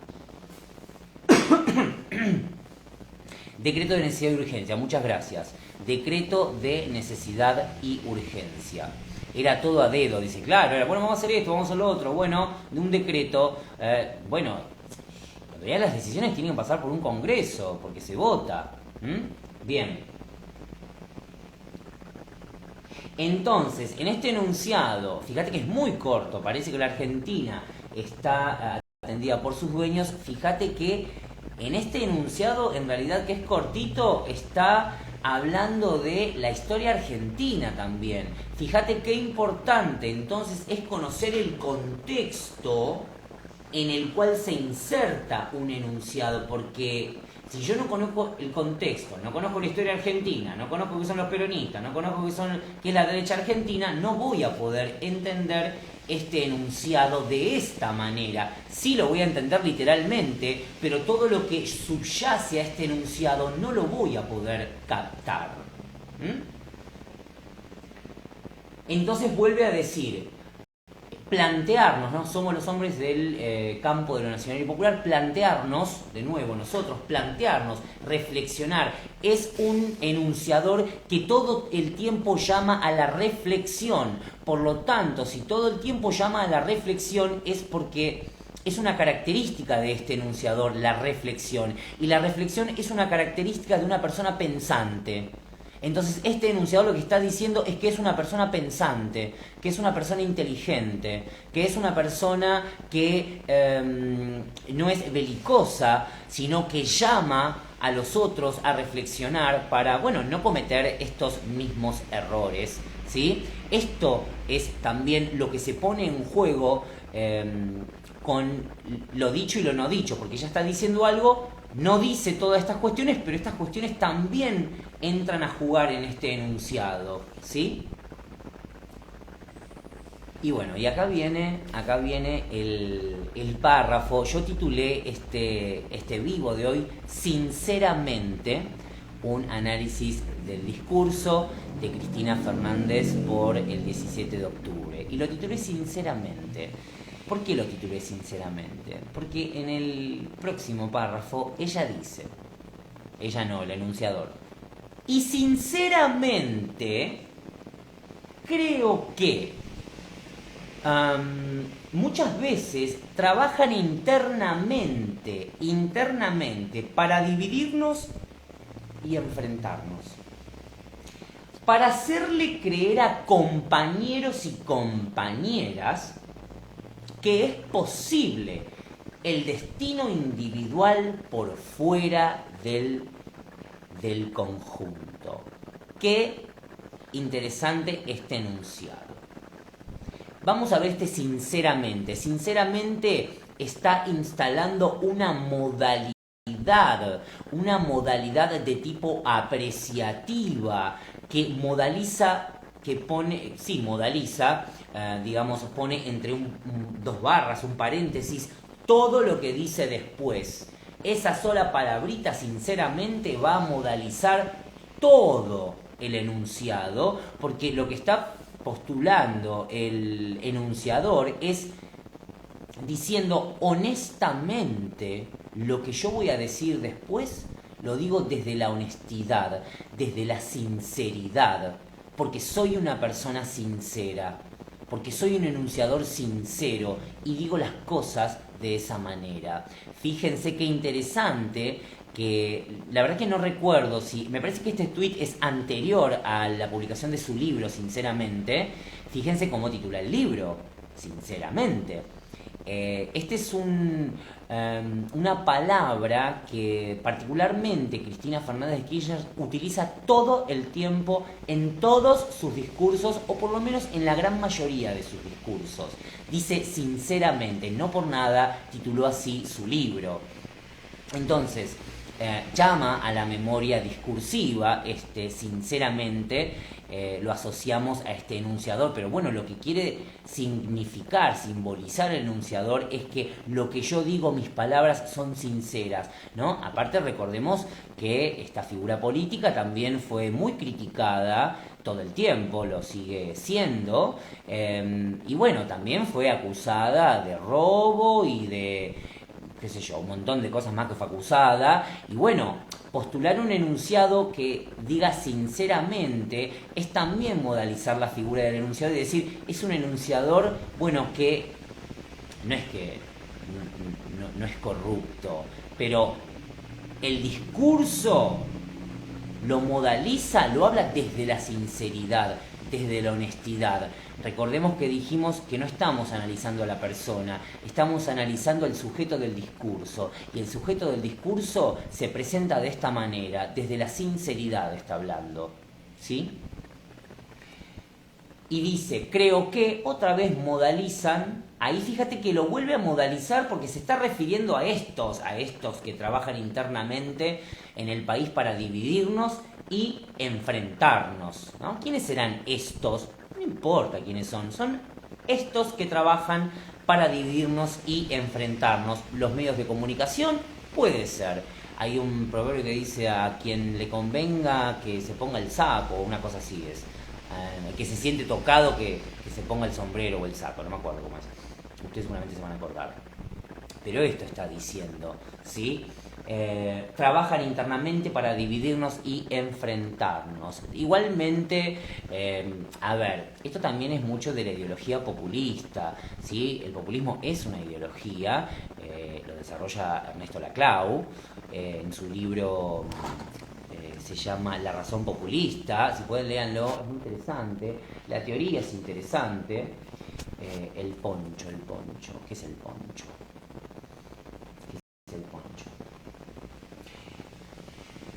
Decreto de necesidad y urgencia, muchas gracias. Decreto de necesidad y urgencia. Era todo a dedo, dice, claro, era, bueno, vamos a hacer esto, vamos a hacer lo otro. Bueno, de un decreto, bueno, en realidad las decisiones tienen que pasar por un congreso, porque se vota. Bien. Entonces, en este enunciado, fíjate que es muy corto, parece que la Argentina está atendida por sus dueños, fíjate que en este enunciado, en realidad que es cortito, está hablando de la historia argentina también. Fíjate qué importante entonces es conocer el contexto en el cual se inserta un enunciado, porque si yo no conozco el contexto, no conozco la historia argentina, no conozco qué son los peronistas, no conozco qué es la derecha argentina, no voy a poder entender este enunciado de esta manera. Sí lo voy a entender literalmente, pero todo lo que subyace a este enunciado no lo voy a poder captar. Entonces vuelve a decir, plantearnos, ¿no? Somos los hombres del campo de lo nacional y popular, plantearnos, de nuevo nosotros, plantearnos, reflexionar, es un enunciador que todo el tiempo llama a la reflexión. Por lo tanto, si todo el tiempo llama a la reflexión es porque es una característica de este enunciador, la reflexión. Y la reflexión es una característica de una persona pensante. Entonces, este enunciador lo que está diciendo es que es una persona pensante, que es una persona inteligente, que es una persona que no es belicosa, sino que llama a los otros a reflexionar para, bueno, no cometer estos mismos errores, ¿sí? Esto es también lo que se pone en juego con lo dicho y lo no dicho, porque ella está diciendo algo, no dice todas estas cuestiones, pero estas cuestiones también entran a jugar en este enunciado, ¿sí? Y bueno, y acá viene el párrafo. Yo titulé este vivo de hoy, sinceramente, un análisis del discurso de Cristina Fernández por el 17 de octubre. Y lo titulé sinceramente. ¿Por qué lo titulé sinceramente? Porque en el próximo párrafo ella dice, ella no, el enunciador, y sinceramente creo que muchas veces trabajan internamente para dividirnos y enfrentarnos, para hacerle creer a compañeros y compañeras que es posible el destino individual por fuera del conjunto. Qué interesante este enunciado. Vamos a ver este sinceramente. Sinceramente está instalando una modalidad una modalidad de tipo apreciativa, que modaliza, que pone, sí, modaliza, digamos, pone entre dos barras, un paréntesis, todo lo que dice después. Esa sola palabrita, sinceramente, va a modalizar todo el enunciado, porque lo que está postulando el enunciador es diciendo honestamente lo que yo voy a decir después, lo digo desde la honestidad, desde la sinceridad, porque soy una persona sincera, porque soy un enunciador sincero y digo las cosas de esa manera. Fíjense qué interesante, que la verdad que no recuerdo si, me parece que este tweet es anterior a la publicación de su libro, sinceramente. Fíjense cómo titula el libro, sinceramente. Este es una palabra que particularmente Cristina Fernández de Kirchner utiliza todo el tiempo en todos sus discursos, o por lo menos en la gran mayoría de sus discursos. Dice sinceramente, no por nada tituló así su libro. Entonces, llama a la memoria discursiva, sinceramente, lo asociamos a este enunciador, pero bueno, lo que quiere significar, simbolizar el enunciador es que lo que yo digo, mis palabras son sinceras, ¿no? Aparte, recordemos que esta figura política también fue muy criticada todo el tiempo, lo sigue siendo, y bueno, también fue acusada de robo y de, qué sé yo, un montón de cosas más que fue acusada. Y bueno, postular un enunciado que diga sinceramente es también modalizar la figura del enunciado y decir, es un enunciador, bueno, que no es corrupto, pero el discurso lo modaliza, lo habla desde la sinceridad, desde la honestidad. Recordemos que dijimos que no estamos analizando a la persona, estamos analizando el sujeto del discurso. Y el sujeto del discurso se presenta de esta manera, desde la sinceridad está hablando, ¿sí? Y dice, creo que, otra vez modalizan, ahí fíjate que lo vuelve a modalizar porque se está refiriendo a estos que trabajan internamente en el país para dividirnos y enfrentarnos, ¿no? ¿Quiénes serán estos? No importa quiénes son estos que trabajan para dividirnos y enfrentarnos. Los medios de comunicación, puede ser. Hay un proverbio que dice, a quien le convenga que se ponga el saco, o una cosa así es. Que se siente tocado que se ponga el sombrero o el saco, no me acuerdo cómo es. Ustedes seguramente se van a acordar. Pero esto está diciendo, ¿sí? Trabajan internamente para dividirnos y enfrentarnos. Igualmente, a ver, esto también es mucho de la ideología populista, ¿sí? El populismo es una ideología, lo desarrolla Ernesto Laclau en su libro, se llama La razón populista. Si pueden, léanlo, es muy interesante, la teoría es interesante. El poncho, ¿qué es el poncho? El poncho.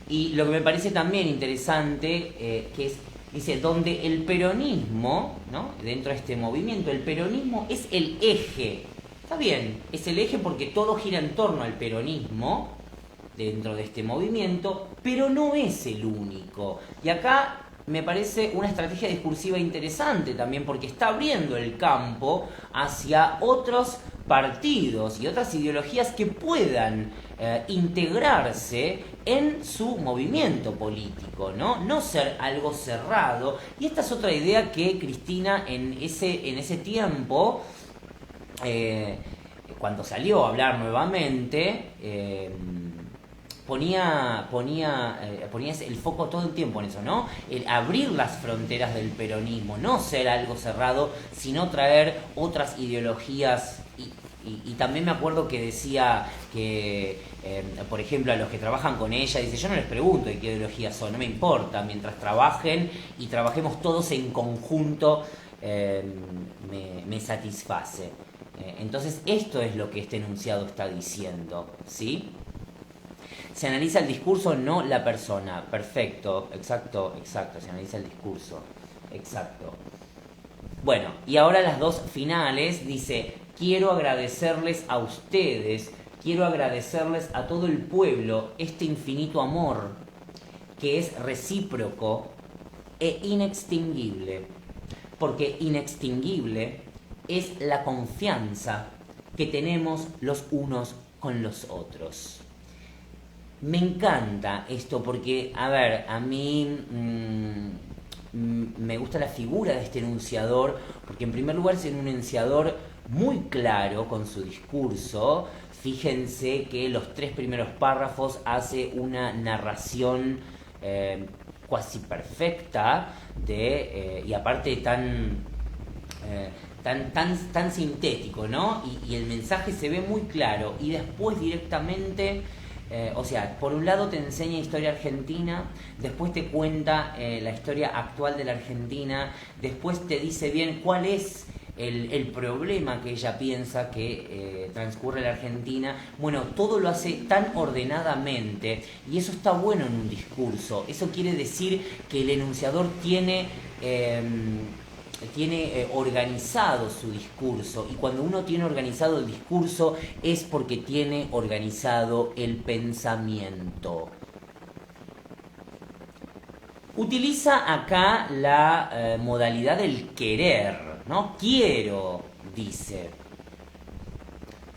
Y lo que me parece también interesante, que es, dice, donde el peronismo, ¿no? Dentro de este movimiento, el peronismo es el eje. Está bien, es el eje porque todo gira en torno al peronismo dentro de este movimiento, pero no es el único. Y acá me parece una estrategia discursiva interesante también, porque está abriendo el campo hacia otros partidos y otras ideologías que puedan integrarse en su movimiento político, ¿no? No ser algo cerrado. Y esta es otra idea que Cristina en ese tiempo, cuando salió a hablar nuevamente, ponía el foco todo el tiempo en eso, ¿no? El abrir las fronteras del peronismo, no ser algo cerrado, sino traer otras ideologías. Y también me acuerdo que decía que, por ejemplo, a los que trabajan con ella, dice, yo no les pregunto de qué ideologías son, no me importa, mientras trabajen y trabajemos todos en conjunto, me satisface. Entonces, esto es lo que este enunciado está diciendo, ¿sí? Se analiza el discurso, no la persona. Perfecto, exacto, se analiza el discurso. Exacto. Bueno, y ahora las dos finales, dice, quiero agradecerles a ustedes quiero agradecerles a todo el pueblo este infinito amor que es recíproco e inextinguible, porque inextinguible es la confianza que tenemos los unos con los otros. Me encanta esto porque, a ver, a mí me gusta la figura de este enunciador, porque en primer lugar es un enunciador muy claro con su discurso. Fíjense que los 3 primeros párrafos hace una narración cuasi perfecta y aparte tan sintético, ¿no? Y el mensaje se ve muy claro y después directamente, o sea, por un lado te enseña historia argentina, después te cuenta la historia actual de la Argentina, después te dice bien cuál es el problema que ella piensa que transcurre en la Argentina. Bueno, todo lo hace tan ordenadamente y eso está bueno en un discurso. Eso quiere decir que el enunciador tiene organizado su discurso, y cuando uno tiene organizado el discurso es porque tiene organizado el pensamiento. Utiliza acá la modalidad del querer, ¿no? Quiero, dice.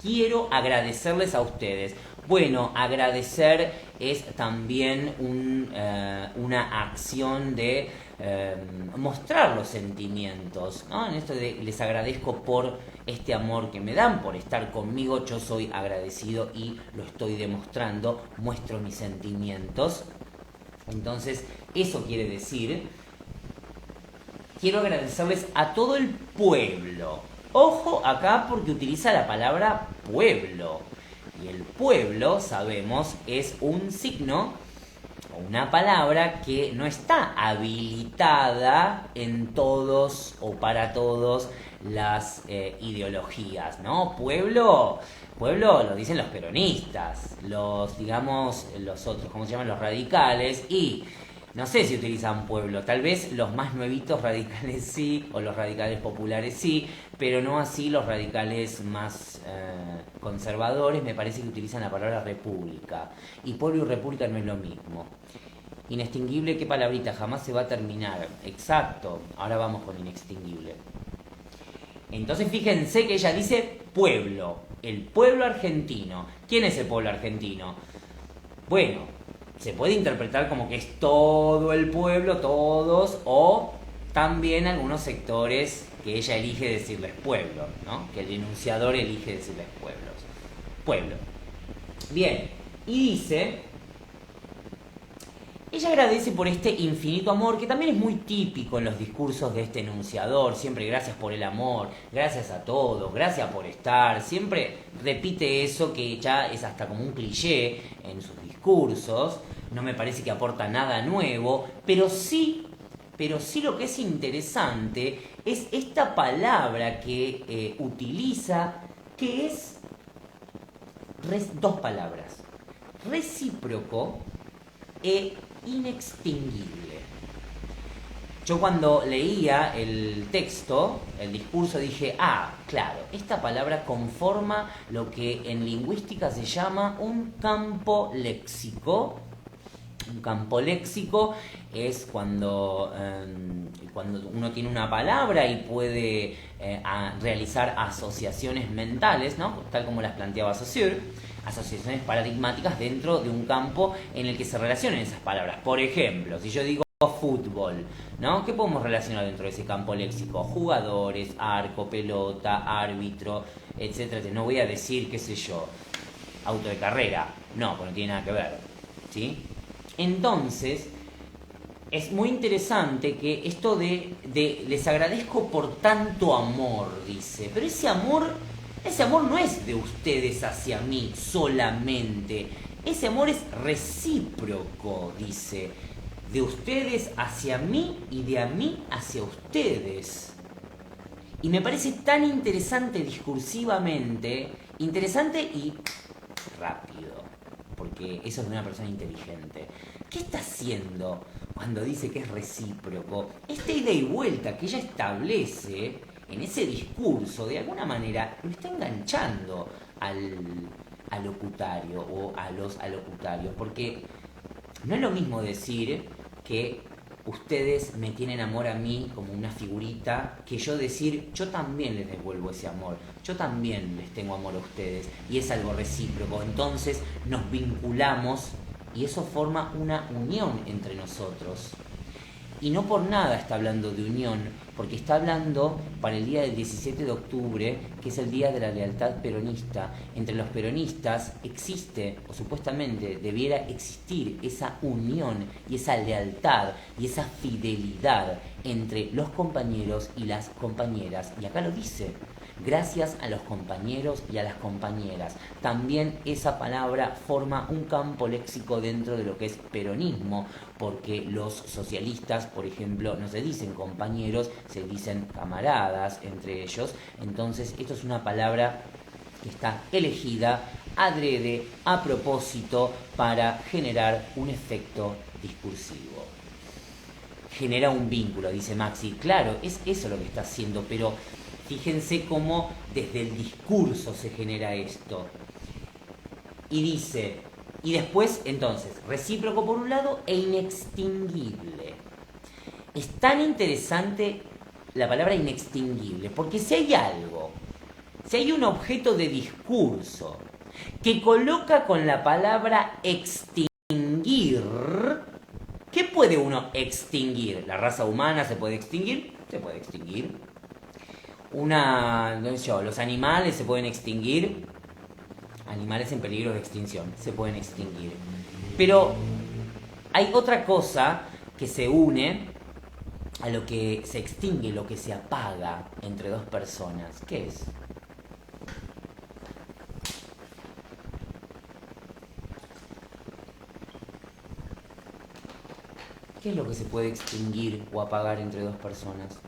Quiero agradecerles a ustedes. Bueno, agradecer es también una acción de mostrar los sentimientos, ¿no? En esto de les agradezco por este amor que me dan, por estar conmigo, yo soy agradecido y lo estoy demostrando, muestro mis sentimientos. Entonces, eso quiere decir, quiero agradecerles a todo el pueblo. Ojo acá porque utiliza la palabra pueblo. Y el pueblo, sabemos, es un signo o una palabra que no está habilitada en todos o para todos las ideologías, ¿no? Pueblo lo dicen los peronistas, los otros, ¿cómo se llaman? Los radicales, y no sé si utilizan pueblo, tal vez los más nuevitos radicales sí, o los radicales populares sí, pero no así los radicales más conservadores. Me parece que utilizan la palabra república, y pueblo y república no es lo mismo. Inextinguible, qué palabrita, jamás se va a terminar. Exacto, ahora vamos con inextinguible. Entonces fíjense que ella dice pueblo, el pueblo argentino. ¿Quién es el pueblo argentino? Bueno, se puede interpretar como que es todo el pueblo, todos, o también algunos sectores que ella elige decirles pueblo, ¿no? Que el enunciador elige decirles pueblo. Bien, y dice, ella agradece por este infinito amor, que también es muy típico en los discursos de este enunciador. Siempre gracias por el amor, gracias a todos, gracias por estar. Siempre repite eso que ya es hasta como un cliché en sus discursos. No me parece que aporta nada nuevo, pero sí lo que es interesante es esta palabra que utiliza, que es dos palabras: recíproco e inextinguible. Yo cuando leía el texto, el discurso, dije, claro, esta palabra conforma lo que en lingüística se llama un campo léxico. Un campo léxico es cuando uno tiene una palabra y puede realizar asociaciones mentales, ¿no? Tal como las planteaba Saussure, asociaciones paradigmáticas dentro de un campo en el que se relacionan esas palabras. Por ejemplo, si yo digo fútbol, ¿no? ¿Qué podemos relacionar dentro de ese campo léxico? Jugadores, arco, pelota, árbitro, etcétera. No voy a decir, qué sé yo, auto de carrera. No, porque no tiene nada que ver, ¿sí? Entonces, es muy interesante que esto de les agradezco por tanto amor, dice. Pero ese amor no es de ustedes hacia mí solamente. Ese amor es recíproco, dice. De ustedes hacia mí y de a mí hacia ustedes. Y me parece tan interesante discursivamente, interesante y rápido, porque eso es de una persona inteligente. ¿Qué está haciendo cuando dice que es recíproco? Esta ida y vuelta que ella establece en ese discurso, de alguna manera, lo está enganchando alocutario o a los alocutarios, porque no es lo mismo decir que ustedes me tienen amor a mí como una figurita, que yo decir, yo también les devuelvo ese amor, yo también les tengo amor a ustedes, y es algo recíproco. Entonces nos vinculamos y eso forma una unión entre nosotros. Y no por nada está hablando de unión, porque está hablando para el día del 17 de octubre, que es el día de la lealtad peronista. Entre los peronistas existe, o supuestamente debiera existir, esa unión y esa lealtad y esa fidelidad entre los compañeros y las compañeras. Y acá lo dice, gracias a los compañeros y a las compañeras. También esa palabra forma un campo léxico dentro de lo que es peronismo, porque los socialistas, por ejemplo, no se dicen compañeros, se dicen camaradas entre ellos. Entonces, esto es una palabra que está elegida adrede, a propósito, para generar un efecto discursivo. Genera un vínculo, dice Maxi. Claro, es eso lo que está haciendo, pero fíjense cómo desde el discurso se genera esto. Y dice, y después, entonces, recíproco por un lado e inextinguible. Es tan interesante la palabra inextinguible, porque si hay algo, si hay un objeto de discurso que coloca con la palabra extinguir, ¿qué puede uno extinguir? ¿La raza humana se puede extinguir? Se puede extinguir. Los animales se pueden extinguir. Animales en peligro de extinción se pueden extinguir. Pero hay otra cosa que se une a lo que se extingue, lo que se apaga entre dos personas. ¿Qué es? ¿Qué es lo que se puede extinguir o apagar entre dos personas?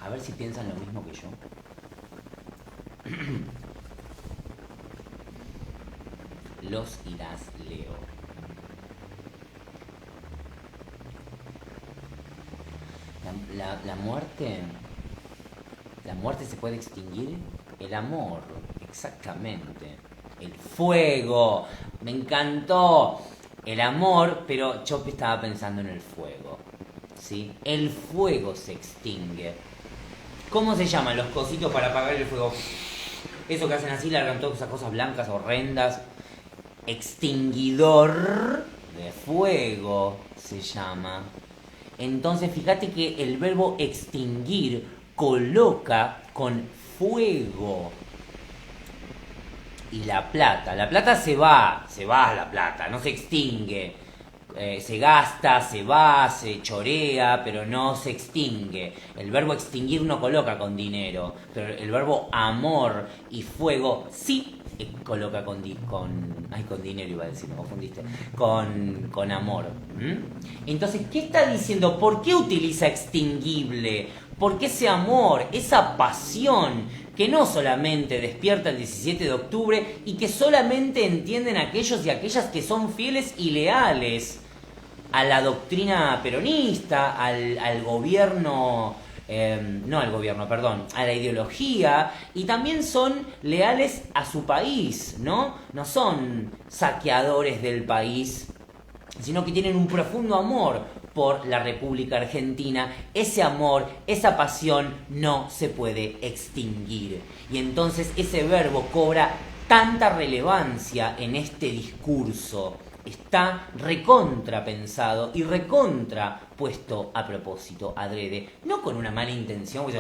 A ver si piensan lo mismo que yo. Los y las leo. La muerte. La muerte se puede extinguir. El amor, exactamente. El fuego. Me encantó. El amor, pero yo estaba pensando en el fuego. ¿Sí? El fuego se extingue. ¿Cómo se llaman los cositos para apagar el fuego? Eso que hacen así, largan todas esas cosas blancas, horrendas. Extinguidor de fuego se llama. Entonces, fíjate que el verbo extinguir coloca con fuego. Y la plata se va la plata, no se extingue. Se gasta, se va, se chorea, pero no se extingue. El verbo extinguir no coloca con dinero, pero el verbo amor y fuego sí coloca con dinero, iba a decir, me confundiste, con amor. Entonces, ¿qué está diciendo? ¿Por qué utiliza extinguible? Porque ese amor, esa pasión que no solamente despierta el 17 de octubre y que solamente entienden aquellos y aquellas que son fieles y leales a la doctrina peronista, al gobierno, a la ideología, y también son leales a su país, ¿no? No son saqueadores del país, sino que tienen un profundo amor por la República Argentina. Ese amor, esa pasión no se puede extinguir. Y entonces ese verbo cobra tanta relevancia en este discurso. Está recontra pensado y recontra puesto a propósito, adrede. No con una mala intención, voy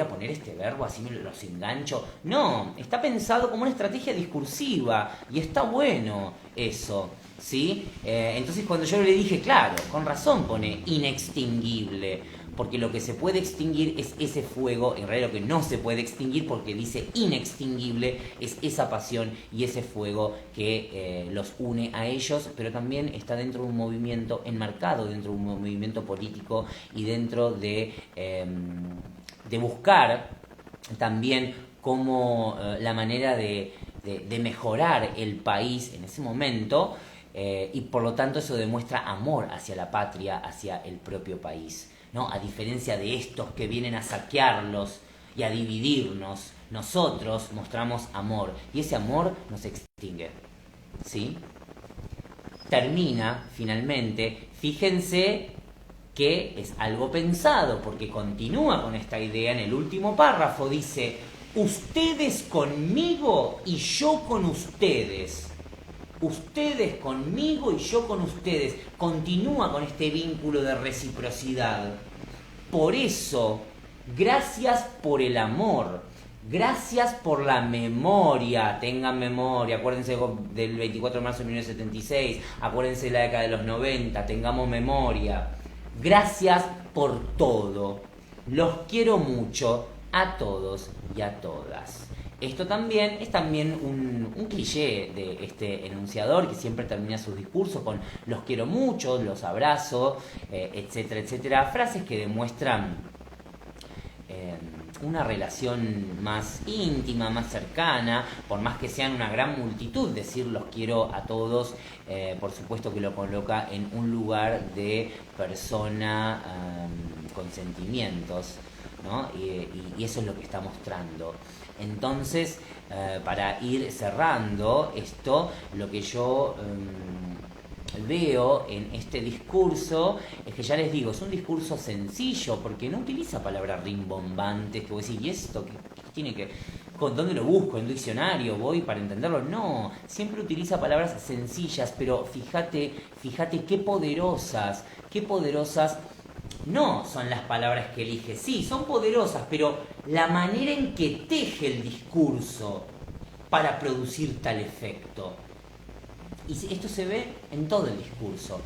a poner este verbo, así me los engancho. No, está pensado como una estrategia discursiva y está bueno eso. ¿Sí? Entonces cuando yo le dije, claro, con razón pone inextinguible, porque lo que se puede extinguir es ese fuego. En realidad lo que no se puede extinguir, porque dice inextinguible, es esa pasión y ese fuego que los une a ellos, pero también está dentro de un movimiento, enmarcado dentro de un movimiento político y dentro de buscar también como la manera de mejorar el país en ese momento. Y por lo tanto eso demuestra amor hacia la patria, hacia el propio país, ¿no? A diferencia de estos que vienen a saquearlos y a dividirnos. Nosotros mostramos amor y ese amor nos extingue. ¿Sí? Termina, finalmente, fíjense que es algo pensado, porque continúa con esta idea en el último párrafo, dice, ustedes conmigo y yo con ustedes. Ustedes conmigo y yo con ustedes. Continúa con este vínculo de reciprocidad. Por eso, gracias por el amor, gracias por la memoria, tengan memoria, acuérdense del 24 de marzo de 1976, acuérdense de la década de los 90, tengamos memoria. Gracias por todo. Los quiero mucho a todos y a todas. Esto también es un cliché de este enunciador que siempre termina sus discursos con los quiero mucho, los abrazo, etcétera, etcétera. Frases que demuestran una relación más íntima, más cercana, por más que sean una gran multitud, decir los quiero a todos, por supuesto que lo coloca en un lugar de persona con sentimientos, ¿no? Y eso es lo que está mostrando. Entonces, para ir cerrando esto, lo que yo veo en este discurso es que, ya les digo, es un discurso sencillo porque no utiliza palabras rimbombantes que vos decís, ¿y esto qué tiene que...? ¿Con dónde lo busco? ¿En un diccionario? ¿Voy para entenderlo? No, siempre utiliza palabras sencillas, pero fíjate qué poderosas no son las palabras que elige. Sí, son poderosas, pero la manera en que teje el discurso para producir tal efecto. Y esto se ve en todo el discurso.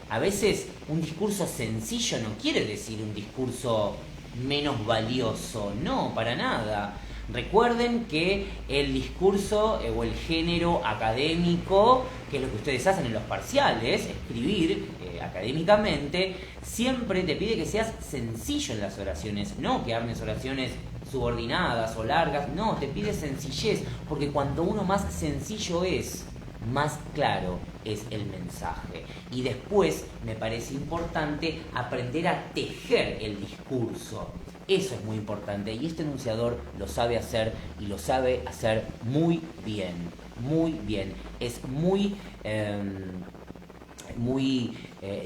A veces un discurso sencillo no quiere decir un discurso menos valioso. No, para nada. Recuerden que el discurso o el género académico, que es lo que ustedes hacen en los parciales, escribir académicamente, siempre te pide que seas sencillo en las oraciones, no que armes oraciones subordinadas o largas, no, te pide sencillez, porque cuando uno más sencillo es, más claro es el mensaje. Y después me parece importante aprender a tejer el discurso. Eso es muy importante y este enunciador lo sabe hacer y lo sabe hacer muy bien, muy bien. Es muy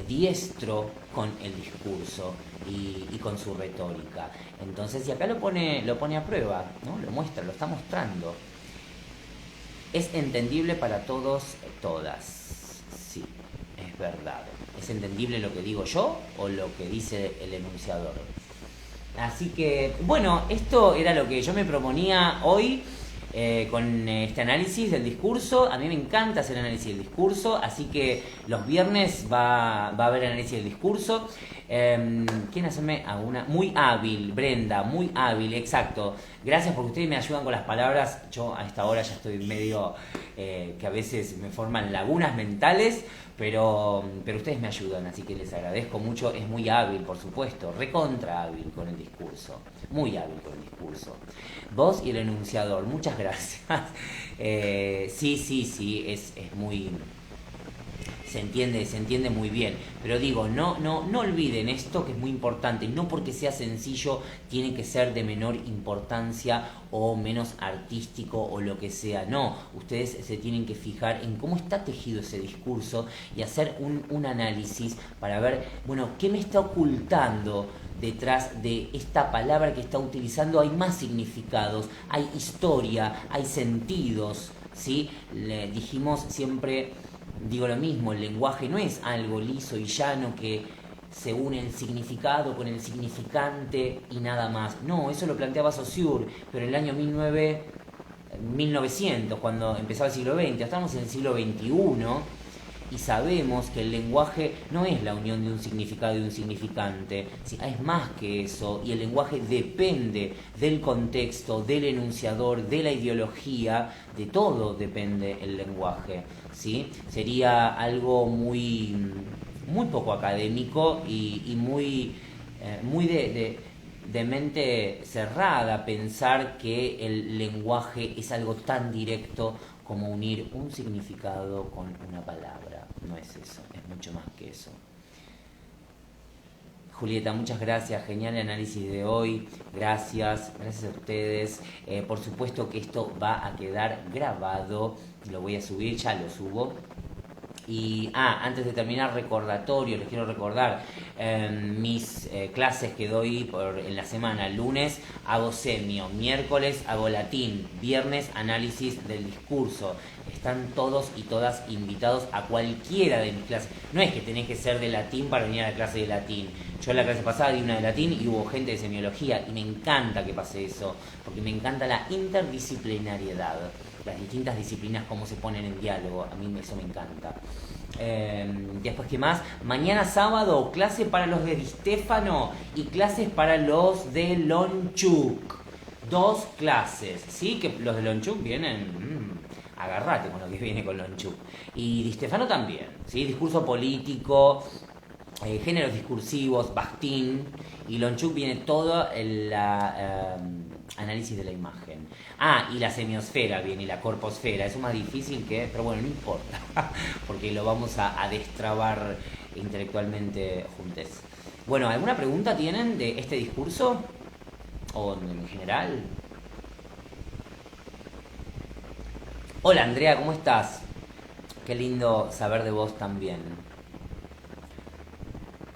diestro con el discurso y con su retórica. Entonces, y acá lo pone a prueba, ¿no? Lo muestra, lo está mostrando. Es entendible para todos, todas. Sí, es verdad. ¿Es entendible lo que digo yo o lo que dice el enunciador? Así que, bueno, esto era lo que yo me proponía hoy con este análisis del discurso. A mí me encanta hacer análisis del discurso, así que los viernes va a haber análisis del discurso. ¿Quieren hacerme alguna? Muy hábil, Brenda, muy hábil, exacto. Gracias porque ustedes me ayudan con las palabras. Yo a esta hora ya estoy medio que a veces me forman lagunas mentales, pero ustedes me ayudan, así que les agradezco mucho. Es muy hábil, por supuesto, recontra hábil con el discurso, muy hábil con el discurso. Vos y el enunciador, muchas gracias. Sí, es muy... Se entiende muy bien, pero digo, no olviden esto que es muy importante. No porque sea sencillo tiene que ser de menor importancia o menos artístico o lo que sea. No, ustedes se tienen que fijar en cómo está tejido ese discurso y hacer un análisis para ver, bueno, qué me está ocultando detrás de esta palabra que está utilizando. Hay más significados, hay historia, hay sentidos, ¿sí? Le dijimos siempre... Digo lo mismo, el lenguaje no es algo liso y llano que se une el significado con el significante y nada más. No, eso lo planteaba Saussure, pero en el año 1900, cuando empezaba el siglo XX, estamos en el siglo XXI y sabemos que el lenguaje no es la unión de un significado y un significante, ¿sí? Es más que eso, y el lenguaje depende del contexto, del enunciador, de la ideología, de todo depende el lenguaje, ¿sí? Sería algo muy poco académico y muy de mente cerrada pensar que el lenguaje es algo tan directo como unir un significado con una palabra. No es eso, es mucho más que eso. Julieta, muchas gracias, genial el análisis de hoy, gracias a ustedes. Por supuesto que esto va a quedar grabado, lo voy a subir, ya lo subo. Y antes de terminar, recordatorio, les quiero recordar mis clases que doy en la semana. Lunes hago semio, miércoles hago latín, viernes análisis del discurso. Están todos y todas invitados a cualquiera de mis clases. No es que tenés que ser de latín para venir a la clase de latín. Yo en la clase pasada di una de latín y hubo gente de semiología y me encanta que pase eso, porque me encanta la interdisciplinariedad, las distintas disciplinas, cómo se ponen en diálogo. A mí eso me encanta. Después, ¿qué más? Mañana sábado, clase para los de Di Stefano y clases para los de Lonchuk. 2 clases, ¿sí? Que los de Lonchuk vienen... agarrate con lo que viene con Lonchuk. Y Di Stefano también, ¿sí? Discurso político, géneros discursivos, Bakhtin. Y Lonchuk viene todo el análisis de la imagen. Y la semiosfera viene, y la corposfera. Eso es más difícil que... Pero bueno, no importa, porque lo vamos a destrabar intelectualmente juntos. Bueno, ¿alguna pregunta tienen de este discurso? ¿O en general? Hola Andrea, ¿cómo estás? Qué lindo saber de vos también.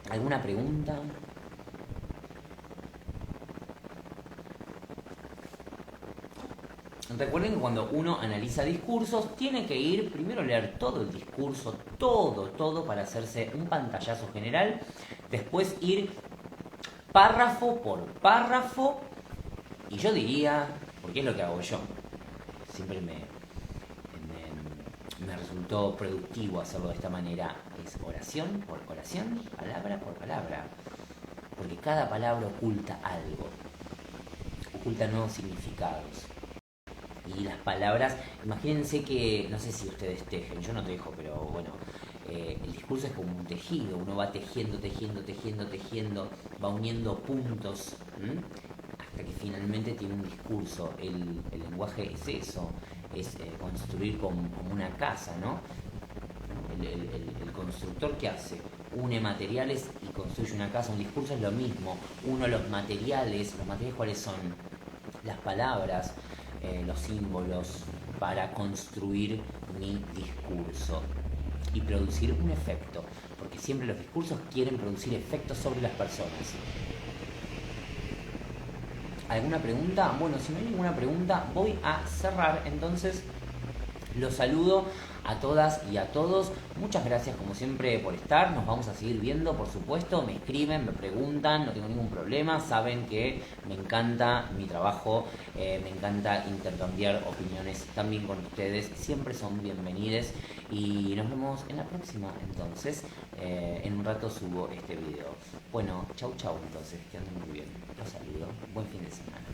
¿Alguna pregunta? Recuerden que cuando uno analiza discursos, tiene que ir, primero leer todo el discurso, todo, para hacerse un pantallazo general. Después ir párrafo por párrafo. Y yo diría, porque es lo que hago yo, siempre me resultó productivo hacerlo de esta manera, es oración por oración, palabra por palabra. Porque cada palabra oculta algo, oculta nuevos significados. Y las palabras, imagínense que, no sé si ustedes tejen, yo no tejo, pero bueno, el discurso es como un tejido, uno va tejiendo, va uniendo puntos, hasta que finalmente tiene un discurso. El lenguaje es eso, es construir como una casa, ¿no? El constructor, ¿qué hace? Une materiales y construye una casa. Un discurso es lo mismo, uno los materiales ¿cuáles son? Las palabras, los símbolos, para construir mi discurso y producir un efecto, porque siempre los discursos quieren producir efectos sobre las personas. ¿Alguna pregunta? Bueno, si no hay ninguna pregunta, voy a cerrar. Entonces, los saludo a todas y a todos. Muchas gracias como siempre por estar. Nos vamos a seguir viendo, por supuesto. Me escriben, me preguntan, no tengo ningún problema. Saben que me encanta mi trabajo, me encanta intercambiar opiniones también con ustedes. Siempre son bienvenidos y nos vemos en la próxima. Entonces, en un rato subo este video. Bueno, chau, entonces, que anden muy bien. Los saludo. Buen fin de semana.